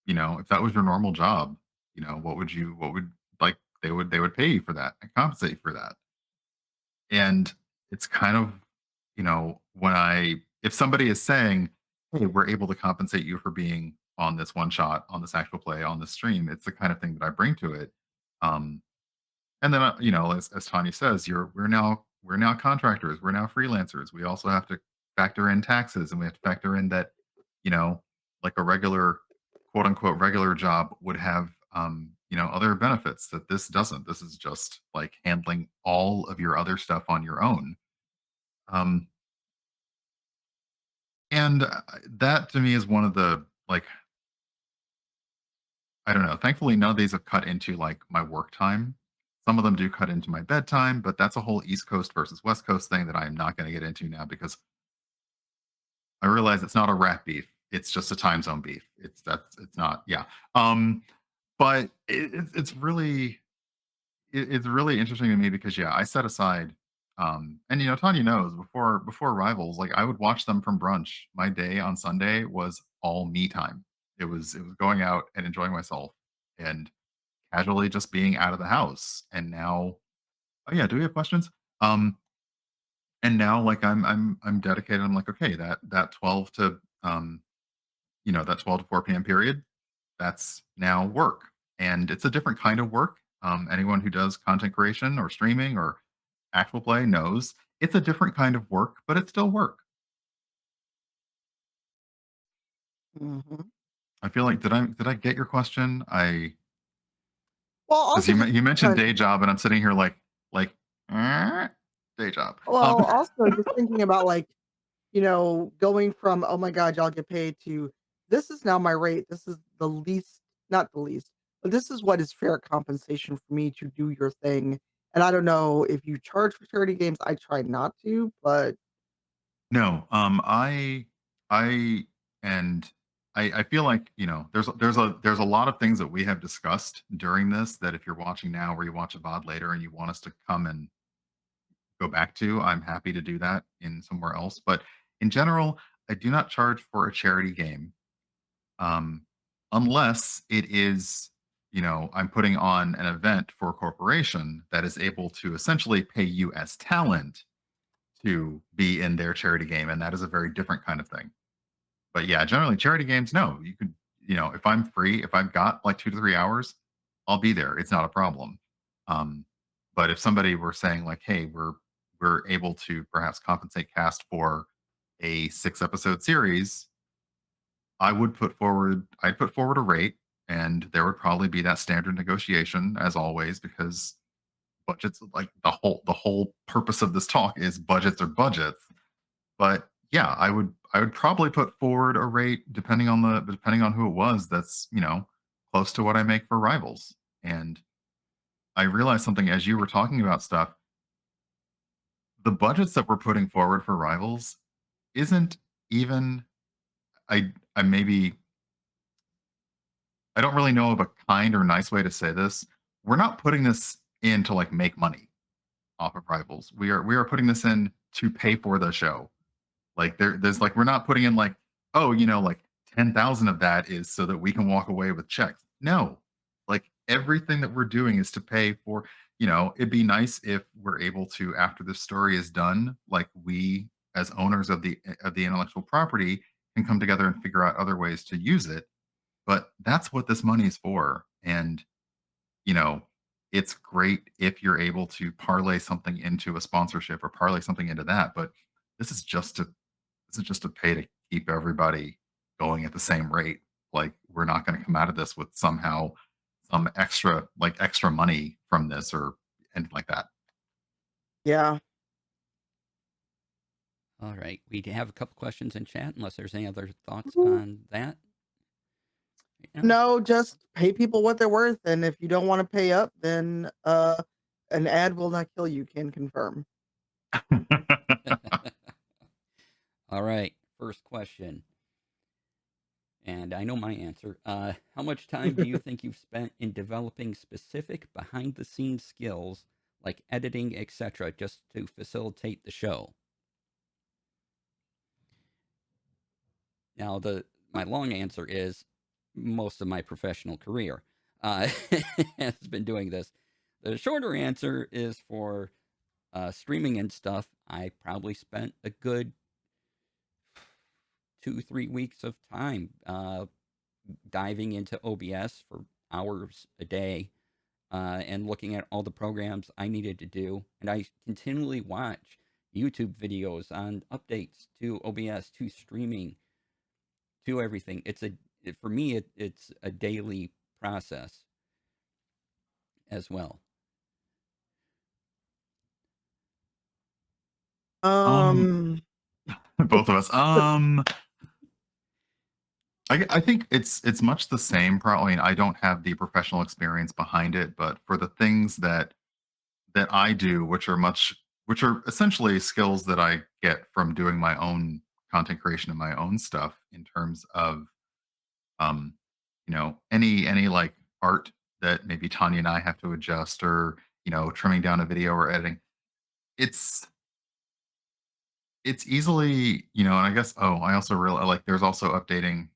if that was your normal job, what would like they would pay you for that and compensate you for that. And it's kind of, when I if somebody is saying, "Hey, we're able to compensate you for being on this one shot, on this actual play, on this stream," it's the kind of thing that I bring to it. Um, and then, as Tanya says, we're now contractors, we're now freelancers. We also have to factor in taxes, and we have to factor in that, you know, like a regular, quote unquote, regular job would have, other benefits that this doesn't. This is just like handling all of your other stuff on your own. Um, and that to me is one of the like, I don't know. Thankfully, none of these have cut into like my work time. Some of them do cut into my bedtime, but that's a whole East Coast versus West Coast thing that I am not going to get into now because I realize it's not a rat beef. It's just a time zone beef. It's not, yeah. Um, but it's really interesting to me because yeah, I set aside, and Tanya knows before Rivals, like I would watch them from brunch. My day on Sunday was all me time. It was going out and enjoying myself and casually just being out of the house. And now, oh yeah, do we have questions? Um, and now like I'm dedicated. I'm like, okay, that 12 to that 12 to 4 p.m. period, that's now work. And it's a different kind of work. Anyone who does content creation or streaming or actual play knows it's a different kind of work, but it's still work. Mhm. I feel like did I get your question? I Well, because also just you mentioned kind day job, and I'm sitting here like day job. also just thinking about, like, going from, "Oh my god, y'all get paid," to, "This is now my rate. This is the least," not the least, but this is what is fair compensation for me to do your thing. And I don't know if you charge for charity games. I try not to, but No, I and I feel like there's a lot of things that we have discussed during this that if you're watching now or you watch a VOD later and you want us to come and go back to, I'm happy to do that in somewhere else. But in general, I do not charge for a charity game, um, unless it is. I'm putting on an event for a corporation that is able to essentially pay you as talent to be in their charity game, and that is a very different kind of thing. But yeah, generally charity games, no, you could, if I'm free, if I've got like 2 to 3 hours, I'll be there. It's not a problem. Um, but if somebody were saying like, hey, we're able to perhaps compensate cast for a 6 episode series, I'd put forward a rate, and there would probably be that standard negotiation as always, because budgets, like the whole purpose of this talk is budgets are budgets. But yeah, I would probably put forward a rate depending on who it was, that's, close to what I make for Rivals. And I realized something as you were talking about stuff, the budgets that we're putting forward for Rivals isn't even, I maybe, I don't really know of a kind or nice way to say this. We're not putting this in to like make money off of Rivals. We are putting this in to pay for the show. Like there's like we're not putting in like, oh, like 10,000 of that is so that we can walk away with checks. No. Like everything that we're doing is to pay for, it'd be nice if we're able to, after the story is done, like we as owners of the intellectual property can come together and figure out other ways to use it. But that's what this money is for. And, you know, it's great if you're able to parlay something into a sponsorship or parlay something into that. But this is just to this is just a pay to keep everybody going at the same rate. Like we're not going to come out of this with somehow some extra money from this or anything like that. Yeah. All right. We have a couple questions in chat, unless there's any other thoughts Mhm. on that right now. No, just pay people what they're worth, and if you don't wanna pay up, then, an ad will not kill you, can confirm. All right. First question. And I know my answer. How much time do you think you've spent in developing specific behind the scenes skills like editing, etc., just to facilitate the show? Now, my long answer is most of my professional career has been doing this. The shorter answer is for streaming and stuff. I probably spent a good 2 3 weeks of time diving into OBS for hours a day and looking at all the programs I needed to do. And I continually watch YouTube videos on updates to OBS, to streaming, to everything. For me, it's a daily process as well. um, Um, both of us. I think it's much the same. Probably, I don't have the professional experience behind it, but for the things that I do, which are essentially skills that I get from doing my own content creation and my own stuff in terms of um, any like art that maybe Tanya and I have to adjust, or trimming down a video or editing. It's it's easily, and I guess, oh, I also realize like there's also updating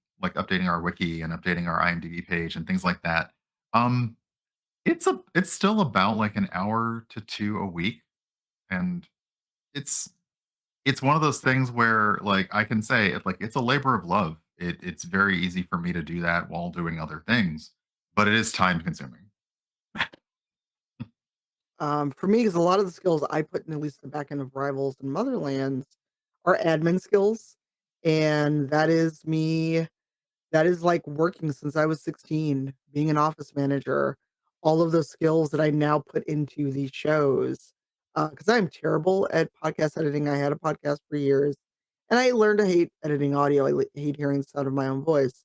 our wiki and updating our IMDb page and things like that. Um, it's still about like an hour to two a week, and it's it's one of those things where like I can say it's a labor of love. It's very easy for me to do that while doing other things, but it is time consuming. for me, because a lot of the skills I put in at least the back end of Rivals and Motherlands are admin skills, and that is like working since I was 16, being an office manager, all of those skills that I now put into these shows. Because I'm terrible at podcast editing. I had a podcast for years, and I learned to hate editing audio. Hate hearing the sound of my own voice.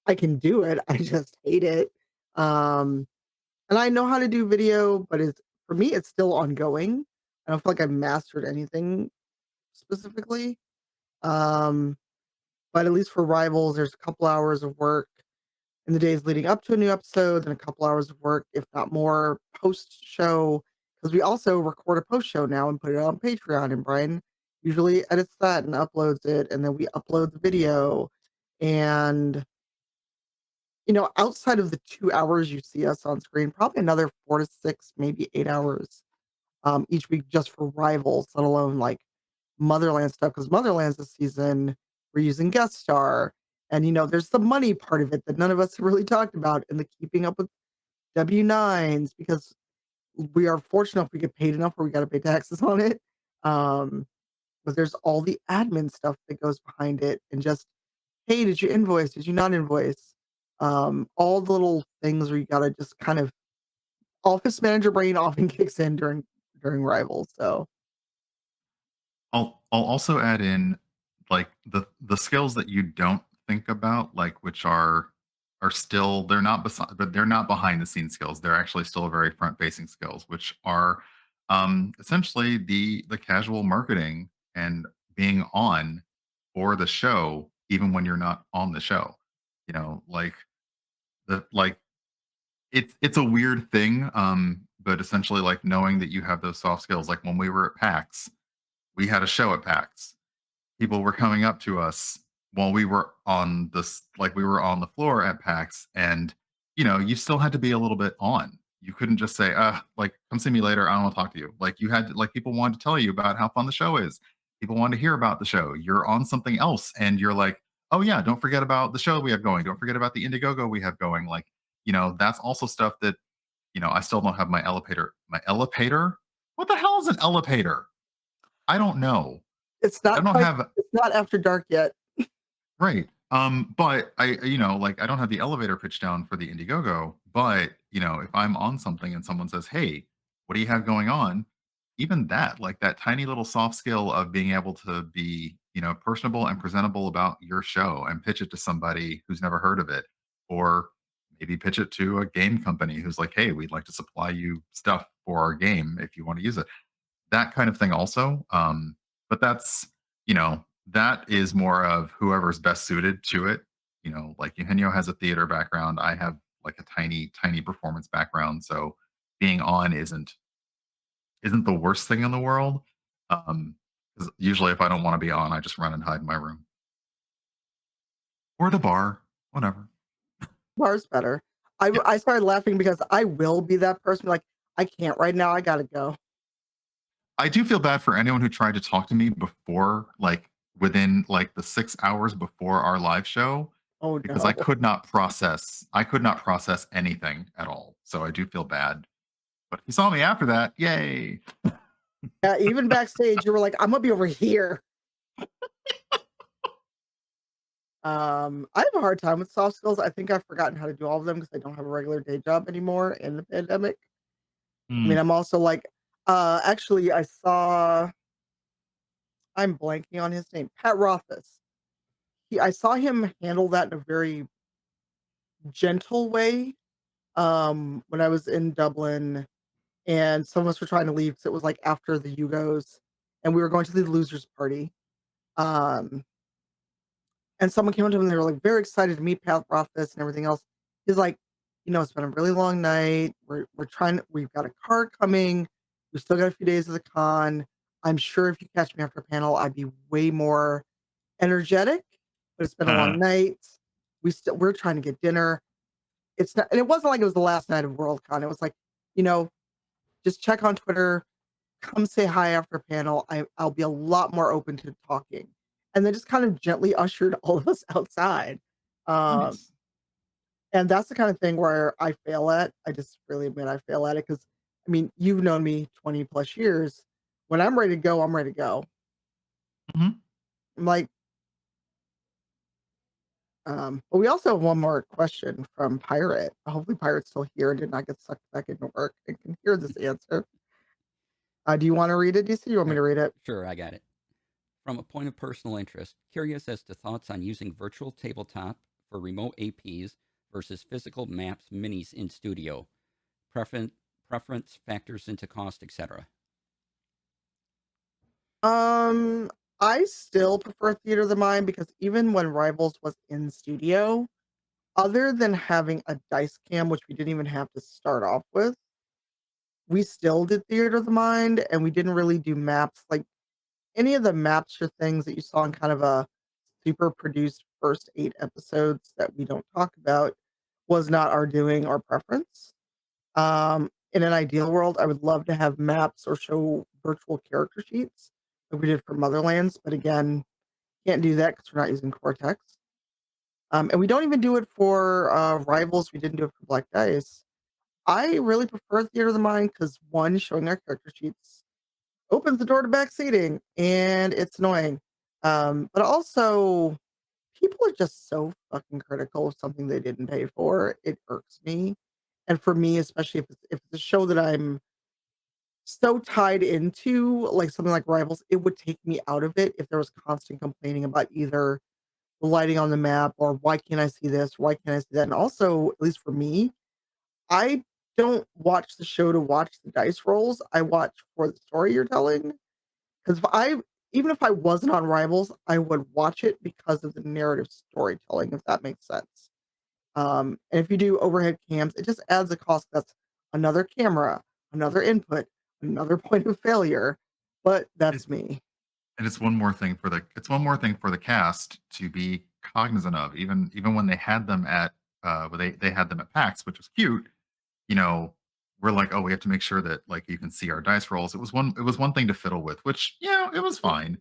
I can do it. I just hate it. Um, and I know how to do video, but it's for me, it's still ongoing. I don't feel like I've mastered anything specifically. Um, but at least for Rivals, there's a couple hours of work in the days leading up to a new episode, and a couple hours of work, if not more, post show. Because we also record a post show now and put it on Patreon, and Brian usually edits that and uploads it, and then we upload the video. And outside of the 2 hours you see us on screen, probably another 4 to 6, maybe 8 hours, each week just for Rivals, let alone, like, Motherland stuff. Because Motherlands this season, we're using guest star, and, there's the money part of it that none of us have really talked about and the keeping up with W-9s because we are fortunate if we get paid enough where we gotta pay taxes on it, um, but there's all the admin stuff that goes behind it and just, "Hey, did you invoice? Did you not invoice?" All the little things where you gotta just kind of office manager brain often kicks in during Rivals, so I'll also add in like the skills that you don't think about, like which are still they're not beside but they're not behind the scenes skills. They're actually still very front facing skills, which are essentially the casual marketing and being on for the show, even when you're not on the show. Like like it's a weird thing, but essentially like knowing that you have those soft skills. Like when we were at PAX, we had a show at PAX. People were coming up to us while we were on this like we were on the floor at PAX, and you still had to be a little bit on. You couldn't just say, like, come see me later. I don't want to talk to you. Like you had to, like people wanted to tell you about how fun the show is. People wanted to hear about the show. You're on something else and you're like, oh yeah, don't forget about the show we have going. Don't forget about the Indiegogo we have going. Like, that's also stuff that, I still don't have my elevator. My elevator? What the hell is an elevator? I don't know. it's I not don't quite have it's not after dark yet. right. But like I don't have the elevator pitch down for the Indiegogo, but if I'm on something and someone says, "Hey, what do you have going on?" Even that, like that tiny little soft skill of being able to be, personable and presentable about your show and pitch it to somebody who's never heard of it, or maybe pitch it to a game company who's like, "Hey, we'd like to supply you stuff for our game if you want to use it." That kind of thing also. But that is more of whoever's best suited to it. Like Eugenio has a theater background. I have like a tiny, tiny performance background. So being on isn't the worst thing in the world. 'Cause usually if I don't want to be on, I just run and hide in my room. Or the bar, whatever. Bar's better. Yeah. I started laughing because I will be that person, like, "I can't right now, I gotta go." I do feel bad for anyone who tried to talk to me before, like within like the 6 hours before our live show, Oh, because no. I could not process anything at all. So I do feel bad. But if you saw me after that, yay. Yeah, even backstage, you were like, "I'm gonna be over here." I have a hard time with soft skills. I think I've forgotten how to do all of them because I don't have a regular day job anymore in the pandemic. I mean, Hmm. I'm also like, actually, I'm blanking on his name, Pat Rothfuss. I saw him handle that in a very gentle way, when I was in Dublin, and some of us were trying to leave because it was, like, after the Yugos, and we were going to the losers party, um, and someone came up to him, and they were, like, very excited to meet Pat Rothfuss and everything else. He's like, "It's been a really long night. We've got a car coming. We still got a few days of the con. I'm sure if you catch me after a panel, I'd be way more energetic, but it's been a long night. We're trying to get dinner. It's not, and it wasn't like it was the last night of Worldcon. It was like, you know, just check on Twitter, come say hi after a panel. I'll be a lot more open to talking." And then just kind of gently ushered all of us outside. Um, Nice. and that's the kind of thing where I fail at. I just really admit I fail at it because I mean, you've known me 20 plus years. When I'm ready to go, I'm ready to go. Mhm. I'm like, but we also have one more question from Pirate. Hopefully, Pirate's still here and did not get sucked back into work and can hear this answer. Do you want to read it, DC? You want me Uh, to read it? sure, I got it. From a point of personal interest, curious as to thoughts on using virtual tabletop for remote APs versus physical maps minis in studio. Preference preference factors into cost, etc. Um, I still prefer Theater of the Mind because even when Rivals was in studio, other than having a dice cam, which we didn't even have to start off with, we still did Theater of the Mind and we didn't really do maps. Like any of the maps or things that you saw in kind of a super produced first 8 episodes that we don't talk about, was not our doing or preference. In an ideal world, I would love to have maps or show virtual character sheets like we did for Motherlands, but again, can't do that because we're not using Cortex. And we don't even do it for Rivals. We didn't do it for Black Dice. I really prefer Theater of the Mind because one, showing our character sheets opens the door to back seating, and it's annoying. But also, people are just so fucking critical of something they didn't pay for. It irks me. And for me, especially if it's a show that I'm so tied into, like something like Rivals, it would take me out of it if there was constant complaining about either the lighting on the map or why can't I see this? Why can't I see that? And also, at least for me, I don't watch the show to watch the dice rolls. I watch for the story you're telling. Because if I even if I wasn't on Rivals, I would watch it because of the narrative storytelling, if that makes sense. And if you do overhead cams, it just adds a cost. That's another camera, another input, another point of failure. But It, that's me. and it's one more thing for the cast to be cognizant of. Even when they had them at when they had them at PAX, which was cute. You know, we're like, oh, we have to make sure that like you can see our dice rolls. It was one thing to fiddle with, which it was fine.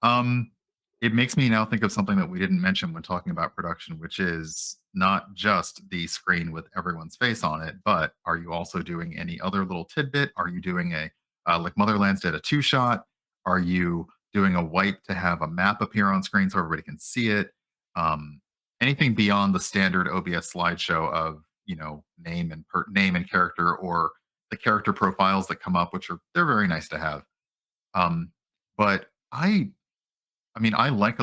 Um, it makes me now think of something that we didn't mention when talking about production, which is not just the screen with everyone's face on it, but are you also doing any other little tidbit? Are you doing a like Motherlands did a two shot? Are you doing a wipe to have a map appear on screen so everybody can see it? Um, Anything beyond the standard OBS slideshow of name and character or the character profiles that come up, which are they're very nice to have. Um, but I mean, I like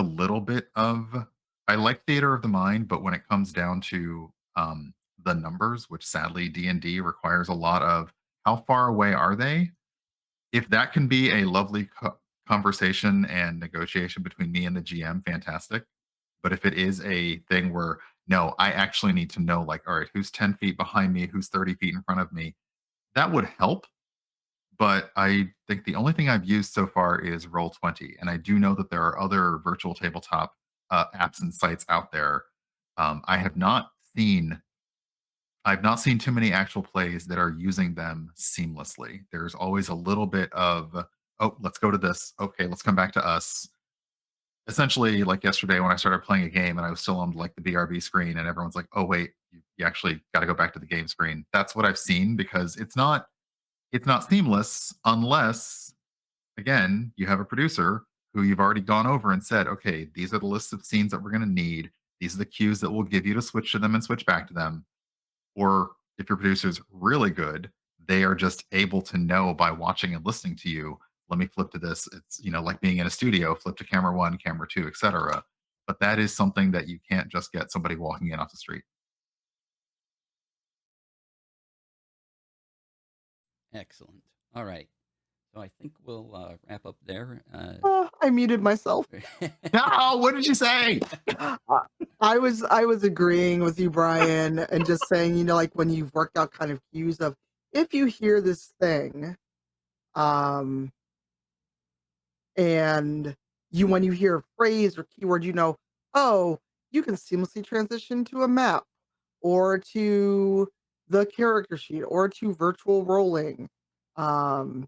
theater of the mind, but when it comes down to the numbers, which sadly D&D requires a lot of how far away are they? If that can be a lovely conversation and negotiation between me and the GM, fantastic. But if it is a thing where no, I actually need to know, like, all right, who's 10 feet behind me, who's 30 feet in front of me, that would help, but I think the only thing I've used so far is Roll20, and I do know that there are other virtual tabletop apps and sites out there. Um, I have not seen I've not seen too many actual plays that are using them seamlessly. There's always a little bit of, oh, let's go to this. Okay, let's come back to us. Essentially, like yesterday when I started playing a game and I was still on like the BRB screen, and everyone's like, "Oh wait, you actually got to go back to the game screen." That's what I've seen because it's not seamless unless, again, you have a producer who you've already gone over and said, okay, these are the lists of scenes that we're going to need. These are the cues that we'll give you to switch to them and switch back to them. Or if your producer's really good, they are just able to know by watching and listening to you. Let me flip to this. It's like being in a studio, flip to camera one, camera two, etc. But that is something that you can't just get somebody walking in off the street. Excellent. All right. So I think we'll wrap up there. I muted myself. No, what did you say? Uh, I was agreeing with you, Brian, and just saying, like when you've worked out kind of cues of if you hear this thing, um, and when you hear a phrase or keyword, oh, you can seamlessly transition to a map or to the character sheet or to virtual rolling. Um,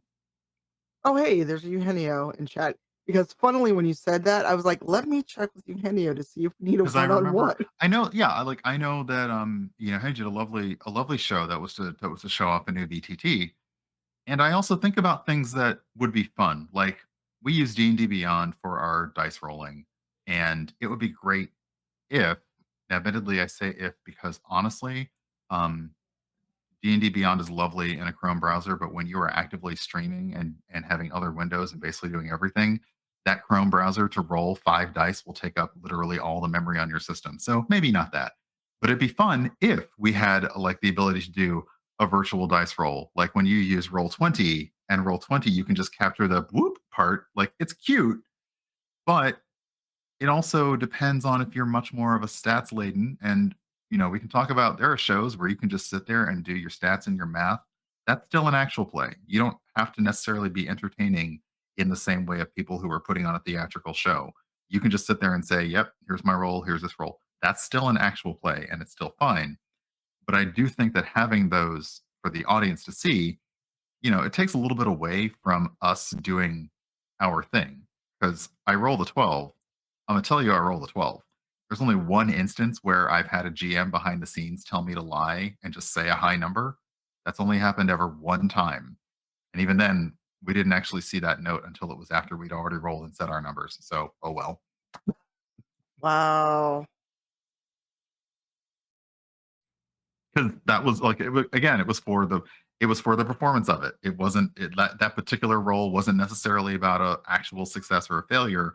oh, hey, there's Eugenio in chat. Because funnily, when you said that, I was like, let me check with Eugenio to see if we need a Because I one-on-one. remember, I know, yeah, I know that he did a lovely show that was to show off a new VTT, and I also think about things that would be fun, like we use D&D Beyond for our dice rolling, and it would be great if, admittedly, I say if because honestly, um, D&D Beyond is lovely in a Chrome browser, but when you are actively streaming and having other windows and basically doing everything, that Chrome browser to roll 5 dice will take up literally all the memory on your system. So maybe not that. But it'd be fun if we had like the ability to do a virtual dice roll. Like when you use Roll20 and Roll20, you can just capture the whoop part. Like it's cute, but it also depends on if you're much more of a stats laden. And we can talk about, there are shows where you can just sit there and do your stats and your math. That's still an actual play. You don't have to necessarily be entertaining in the same way of people who are putting on a theatrical show. You can just sit there and say, yep, here's my role, here's this role. That's still an actual play and it's still fine. But I do think that having those for the audience to see, it takes a little bit away from us doing our thing. Because I roll the 12. I'm gonna tell you I roll the 12. There's only one instance where I've had a GM behind the scenes tell me to lie and just say a high number. That's only happened ever one time. And even then, we didn't actually see that note until it was after we'd already rolled and said our numbers. So, oh well. Wow. Because that was like again, it was for the performance of it. It wasn't that particular role wasn't necessarily about a actual success or a failure.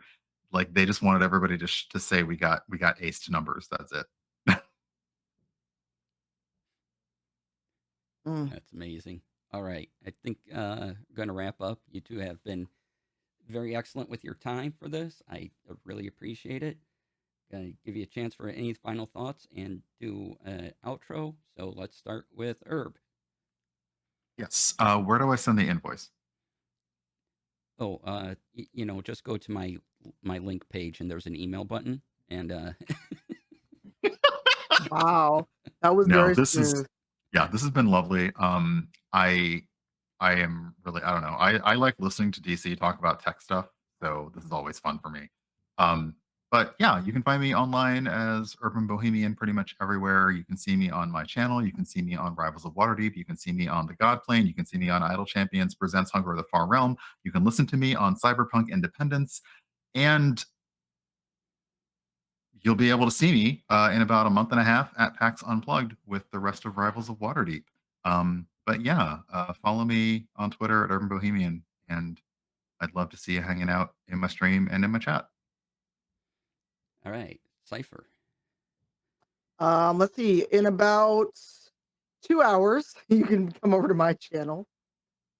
Like they just wanted everybody to say we got aced numbers. That's it. Mm. That's amazing. All right. I think going to wrap up. You two have been very excellent with your time for this. I really appreciate it. Going to give you a chance for any final thoughts and do an outro. So let's start with Herb. Yes. Where do I send the invoice? Oh, just go to my link page and there's an email button and Wow. That was No, very this is smooth. yeah, this has been lovely. I am really I don't know. I like listening to DC talk about tech stuff, so this is always fun for me. Um, but yeah, you can find me online as Urban Bohemian pretty much everywhere. You can see me on my channel. You can see me on Rivals of Waterdeep. You can see me on the God Plane. You can see me on Idle Champions Presents Hunger of the Far Realm. You can listen to me on Cyberpunk Independence. And you'll be able to see me in about a month and a half at PAX Unplugged with the rest of Rivals of Waterdeep. But yeah, follow me on Twitter at Urban Bohemian, and I'd love to see you hanging out in my stream and in my chat. all right, Cypher. Let's see. In about 2 hours, you can come over to my channel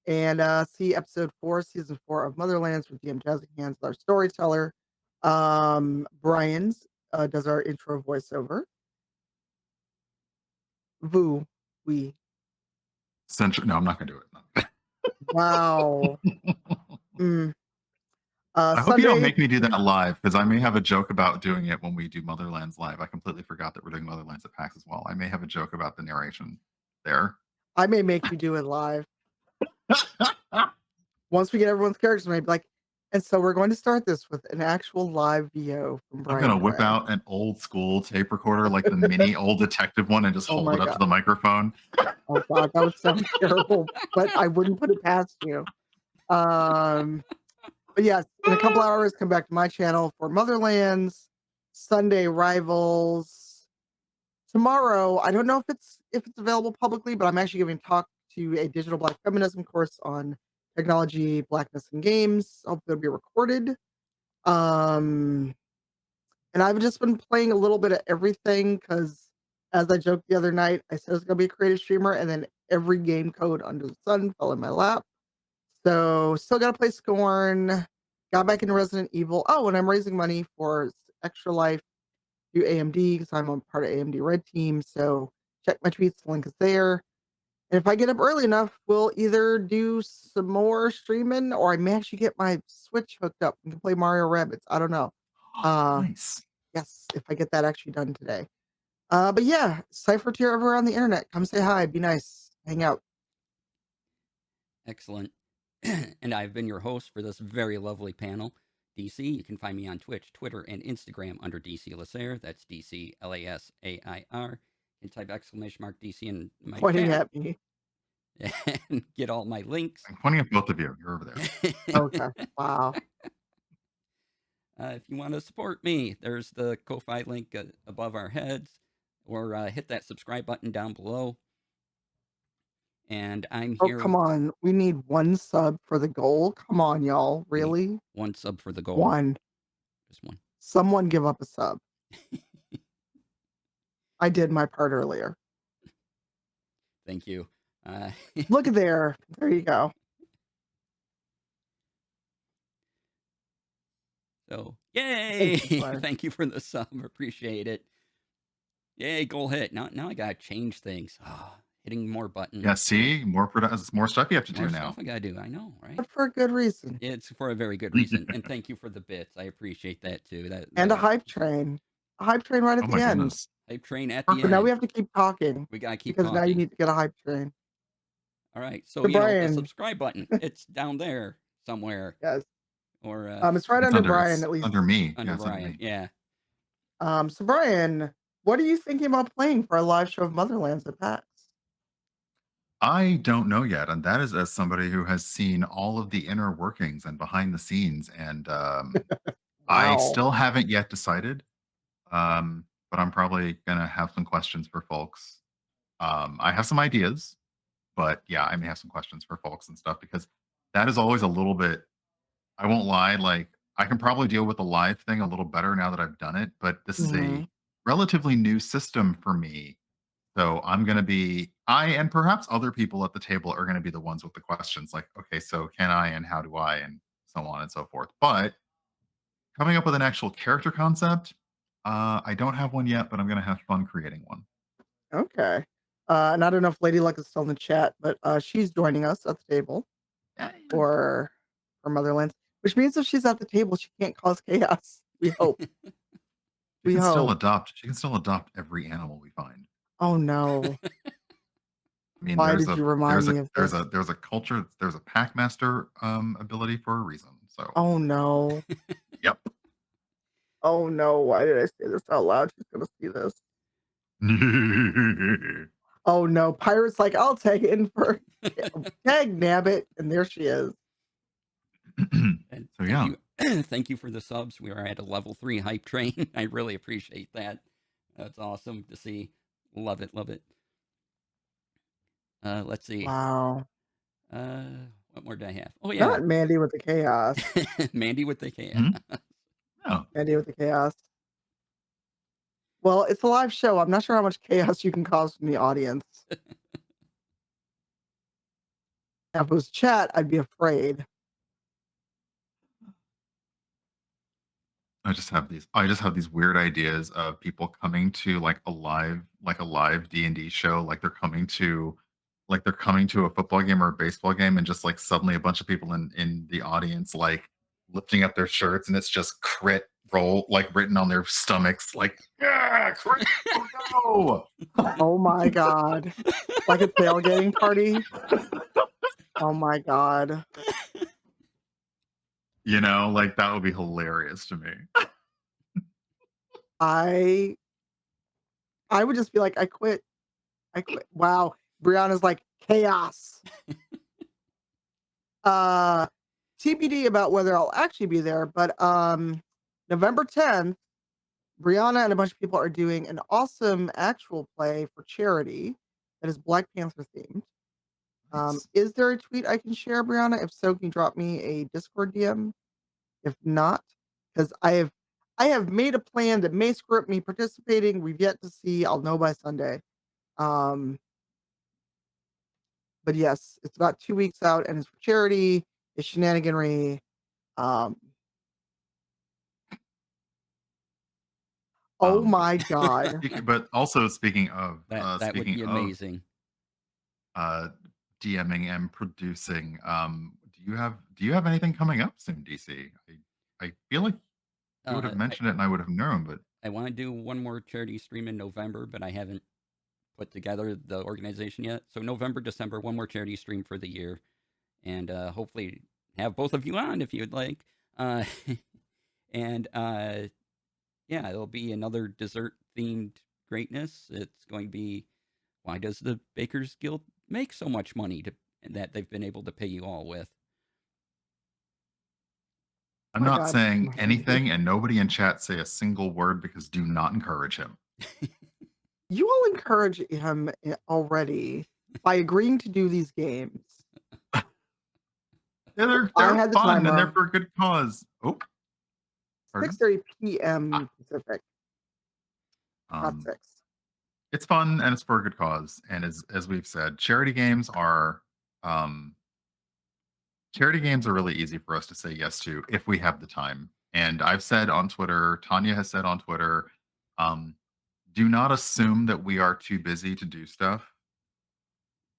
and see episode 4, season 4 of Motherlands with DM Jazzy Hands, our storyteller. Brian's does our intro voiceover. Voo, we. No, I'm not going to do it. Wow. Mm. I hope you don't Sunday, make me do that live because I may have a joke about doing it when we do Motherlands live. I completely forgot that we're doing Motherlands at PAX as well. I may have a joke about the narration there. I may make you do it live. Once we get everyone's characters, maybe like, and so we're going to start this with an actual live VO from I'm Brian gonna whip Gray. out an old school tape recorder, like the mini old detective one, and just Oh hold my it up to god. the microphone. Oh god, that would sound terrible, but I wouldn't put it past you. Um, but yes, in a couple hours, come back to my channel for Motherlands, Sunday Rivals. Tomorrow, I don't know if it's available publicly, but I'm actually giving a talk to a digital black feminism course on technology, blackness, and games. Hopefully, it'll be recorded. Um, and I've just been playing a little bit of everything because, as I joked the other night, I said I was going to be a creative streamer, and then every game code under the sun fell in my lap. So, still got to play Scorn. Got back into Resident Evil. Oh, and I'm raising money for Extra Life through AMD because I'm on part of AMD Red Team. So, check my tweets. The link is there. And if I get up early enough, we'll either do some more streaming or I may actually get my Switch hooked up and can play Mario Rabbids. I don't know. Uh, Nice. yes, if I get that actually done today. But yeah, CypherofTyr everywhere on the internet. Come say hi, be nice, hang out. Excellent. And I've been your host for this very lovely panel. DC, you can find me on Twitch, Twitter, and Instagram under DC Lasair. That's DC Lasair. You can type !DC in my Pointing chat at me. and get all my links. I'm pointing at both of you. You're over there. Okay. Wow. If you want to support me, there's the Ko-Fi link above our heads, or hit that subscribe button down below. And I'm Oh, here. come on. We need one sub for the goal. Come on, y'all. Really? One sub for the goal. One. Just one. Someone give up a sub. I did my part earlier. Thank you. Look at there. There you go. So, yay! Thank you, Blair. Thank you for the sub. Appreciate it. Yay, goal hit. Now I gotta change things. Hitting more buttons. Yeah, see, more stuff you have to More do stuff now. I gotta do. I know, right? But for a good reason. It's for a very good reason. And thank you for the bits. I appreciate that too. That And a was hype train. A hype train right at Oh the my end. goodness. Hype train at the Perfect. now we end. have to keep talking We gotta keep because now you talking. need to get a hype train. All right. So, So the Brian, subscribe button, it's down there somewhere, yes, or it's right It's under under Brian it's at least. under me. Yeah, under it's under Brian. me. Yeah. So Brian, what are you thinking about playing for our live show of Motherlands at PAX? I don't know yet, and that is as somebody who has seen all of the inner workings and behind the scenes, and I Wow. still haven't yet decided. But I'm probably gonna have some questions for folks. I have some ideas, but yeah, I may have some questions for folks and stuff because that is always a little bit. I won't lie, like I can probably deal with the live thing a little better now that I've done it, but this is a Mhm. relatively new system for me. So I'm going to be, I and perhaps other people at the table are going to be the ones with the questions like, okay, so can I and how do I and so on and so forth. But coming up with an actual character concept, I don't have one yet, but I'm going to have fun creating one. Okay. And I don't know if Lady Luck is still in the chat, but she's joining us at the table Yeah, for Motherlands, which means if she's at the table, she can't cause chaos. We hope. she We can still hope. adopt. She can still adopt every animal we find. Oh no. I mean, Why did you remind me of this? there's a culture, there's a pack master ability for a reason. So, Oh no. yep. Oh no. Why did I say this out loud? She's gonna see this. Oh no. Pirate's like, I'll tag in for tag nabbit. And there she is. And So thank yeah, you. Thank you for the subs. We are at a level 3 hype train. I really appreciate that. That's awesome to see. Love it. Love it. Let's see. Wow. What more do I have? Oh, yeah. Not Mandy with the chaos. Mandy with the chaos. mhm, yeah. Mandy with the chaos. Well, it's a live show. I'm not sure how much chaos you can cause from the audience. If it was chat, I'd be afraid. I just have these weird ideas of people coming to like a live D&D show, like they're coming to a football game or a baseball game and just like suddenly a bunch of people in the audience like lifting up their shirts and it's just crit roll like written on their stomachs like yeah, crit, oh no. Oh my god. Like a tailgating party? Oh my god. You know, like that would be hilarious to me. I I would just be like, I quit. I quit. Wow. Brianna's like chaos. Uh TBD about whether I'll actually be there, but November 10th, Brianna and a bunch of people are doing an awesome actual play for charity that is Black Panther themed. Nice. Is there a tweet I can share, Brianna? If so, can you drop me a Discord DM? If not, because I have made a plan that may script me participating. We've yet to see. I'll know by Sunday. Um, but yes, it's about 2 weeks out, and it's for charity. It's shenaniganry. Um, oh But my god. but also That would speaking be of amazing. uh, DMing and producing. Do you have anything coming up soon, DC? I feel like you would Uh, have I, mentioned it and I would have known, but I want to do one more charity stream in November, but I haven't put together the organization yet. So November, December, one more charity stream for the year, and hopefully have both of you on if you'd like. Uh, and yeah, it'll be another dessert themed greatness. It's going to be why does the Bakers Guild make so much money that they've been able to pay you all with? Oh I'm my not god. I'm saying hungry. anything, and nobody in chat say a single word because do not encourage him. You all encourage him already by agreeing to do these games. Yeah, I they're had the fun and they're timer. for a good cause. Oh, pardon. 6:30 p.m. Ah, Pacific, not um, 6. it's fun and it's for a good cause. And as we've said, um, charity games are really easy for us to say yes to if we have the time. And I've said on Twitter, Tanya has said on Twitter, um, do not assume that we are too busy to do stuff.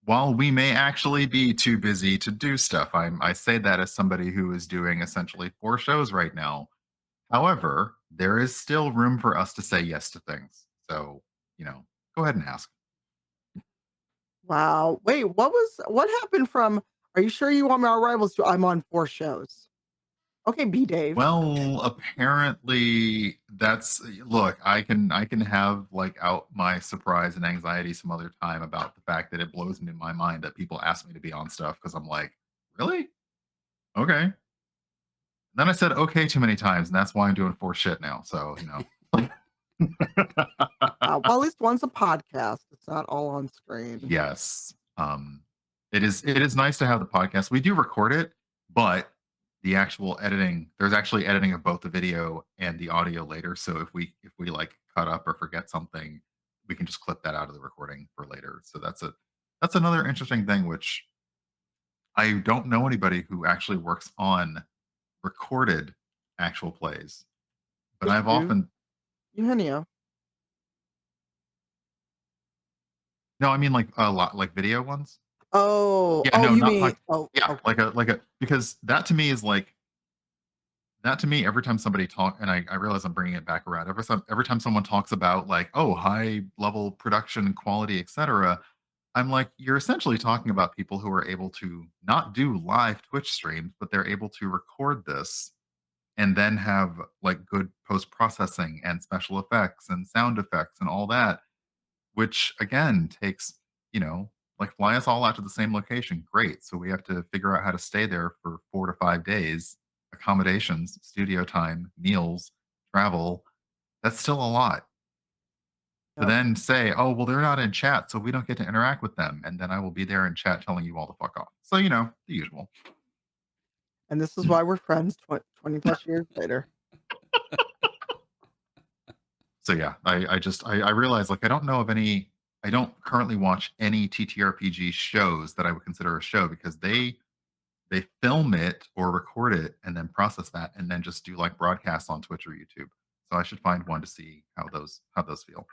While we may actually be too busy to do stuff, I say that as somebody who is doing essentially 4 shows right now. However, there is still room for us to say yes to things. So go ahead and ask. Wow. Wait, what happened from, "Are you sure you want me on Rivals" to, "I'm on 4 shows"? Okay, B Dave. Well, apparently that's look, I can have like out my surprise and anxiety some other time about the fact that it blows me in my mind that people ask me to be on stuff because I'm like, really? Okay. Then I said okay too many times, and that's why I'm doing 4 shit now. So, Well, at least one's a podcast. It's not all on screen. yes. It is nice to have the podcast. We do record it, but the actual editing, there's actually editing of both the video and the audio later. So if we like cut up or forget something, we can just clip that out of the recording for later. So that's another interesting thing, which I don't know anybody who actually works on recorded actual plays. But Yes, I've you do. often Eugenio. no, I mean like a lot like video ones. Oh, Yeah, oh, no, you not mean, like oh, yeah, okay. like a because that to me is like that to me every time somebody talk and I realize I'm bringing it back around every time someone talks about like oh high level production quality etc. I'm like you're essentially talking about people who are able to not do live Twitch streams but they're able to record this and then have like good post processing and special effects and sound effects and all that, which again takes, like fly us all out to the same location. Great. So we have to figure out how to stay there for 4 to 5 days, accommodations, studio time, meals, travel. That's still a lot. To Yep. then say, oh, well, they're not in chat, so we don't get to interact with them. And then I will be there in chat telling you all to fuck off. So, the usual. And this is why we're friends 20 plus years later. So yeah, I realize like I don't currently watch any TTRPG shows that I would consider a show because they film it or record it and then process that and then just do like broadcasts on Twitch or YouTube. So I should find one to see how those feel.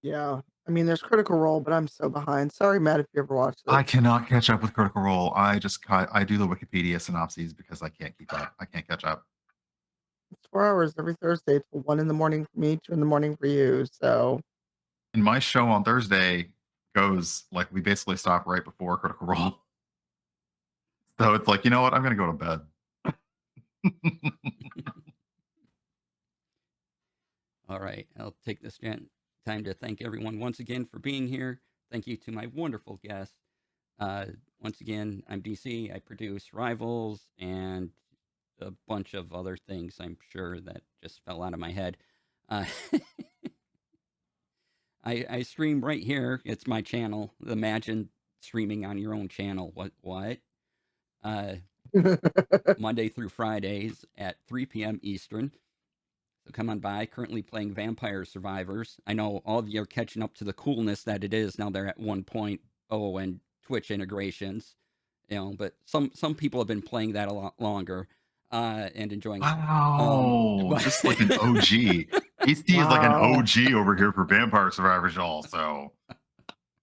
Yeah. I mean, there's Critical Role, but I'm so behind. Sorry, Matt, if you ever watched it. I cannot catch up with Critical Role. I do the Wikipedia synopses because I can't keep up. I can't catch up. It's 4 hours every Thursday till 1 in the morning for me, 2 in the morning for you. So And my show on Thursday goes like we basically stop right before Critical Role. So it's like, you know what? I'm gonna go to bed. All right. I'll take this time to thank everyone once again for being here. Thank you to my wonderful guests. Once again, I'm DC. I produce Rivals and a bunch of other things, I'm sure, that just fell out of my head. Uh, I stream right here. It's my channel. Imagine streaming on your own channel. What? Uh, Monday through Fridays at 3 p.m. Eastern. So come on by. Currently playing Vampire Survivors. I know all of you are catching up to the coolness that it is now. They're at 1.0 and Twitch integrations. But some people have been playing that a lot longer and enjoying it. Wow, But this is like an OG. AC is like an wow. OG over here for Vampire Survivors, y'all. So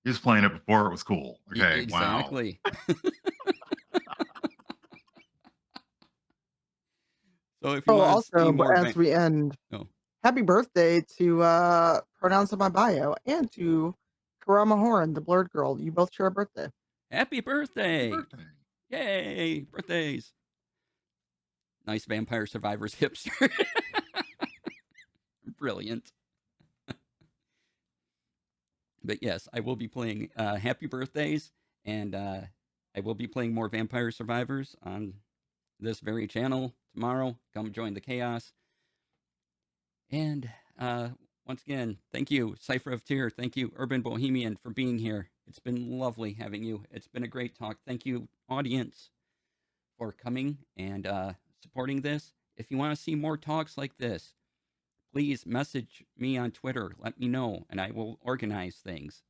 he was playing it before it was cool. Okay, wow. Exactly. So if you Oh, want to see also, more, as we end, oh, happy birthday to pronounce in my bio and to Karama Horan, the blurred girl. You both share a birthday. happy Happy birthday! birthday. Yay, birthdays! Nice Vampire Survivors hipster. Brilliant. But yes, I will be playing Happy Birthdays, and I will be playing more Vampire Survivors on this very channel tomorrow. Come join the chaos. And once again, thank you, CypherofTyr. Thank you, Urban Bohemian, for being here. It's been lovely having you. It's been a great talk. Thank you, audience, for coming and supporting this. If you want to see more talks like this, please message me on Twitter. Let me know, and I will organize things.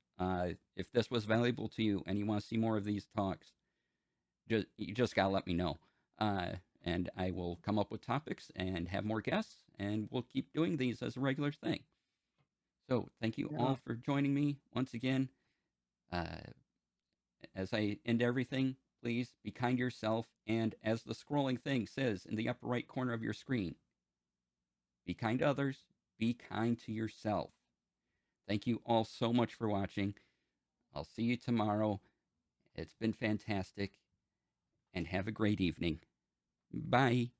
If this was valuable to you and you want to see more of these talks, you just gotta let me know, and I will come up with topics and have more guests, and we'll keep doing these as a regular thing. So thank you Yeah. all for joining me once again. As I end everything, please be kind to yourself, and as the scrolling thing says in the upper right corner of your screen, be kind to others, be kind to yourself. Thank you all so much for watching. I'll see you tomorrow. It's been fantastic, and have a great evening. Bye.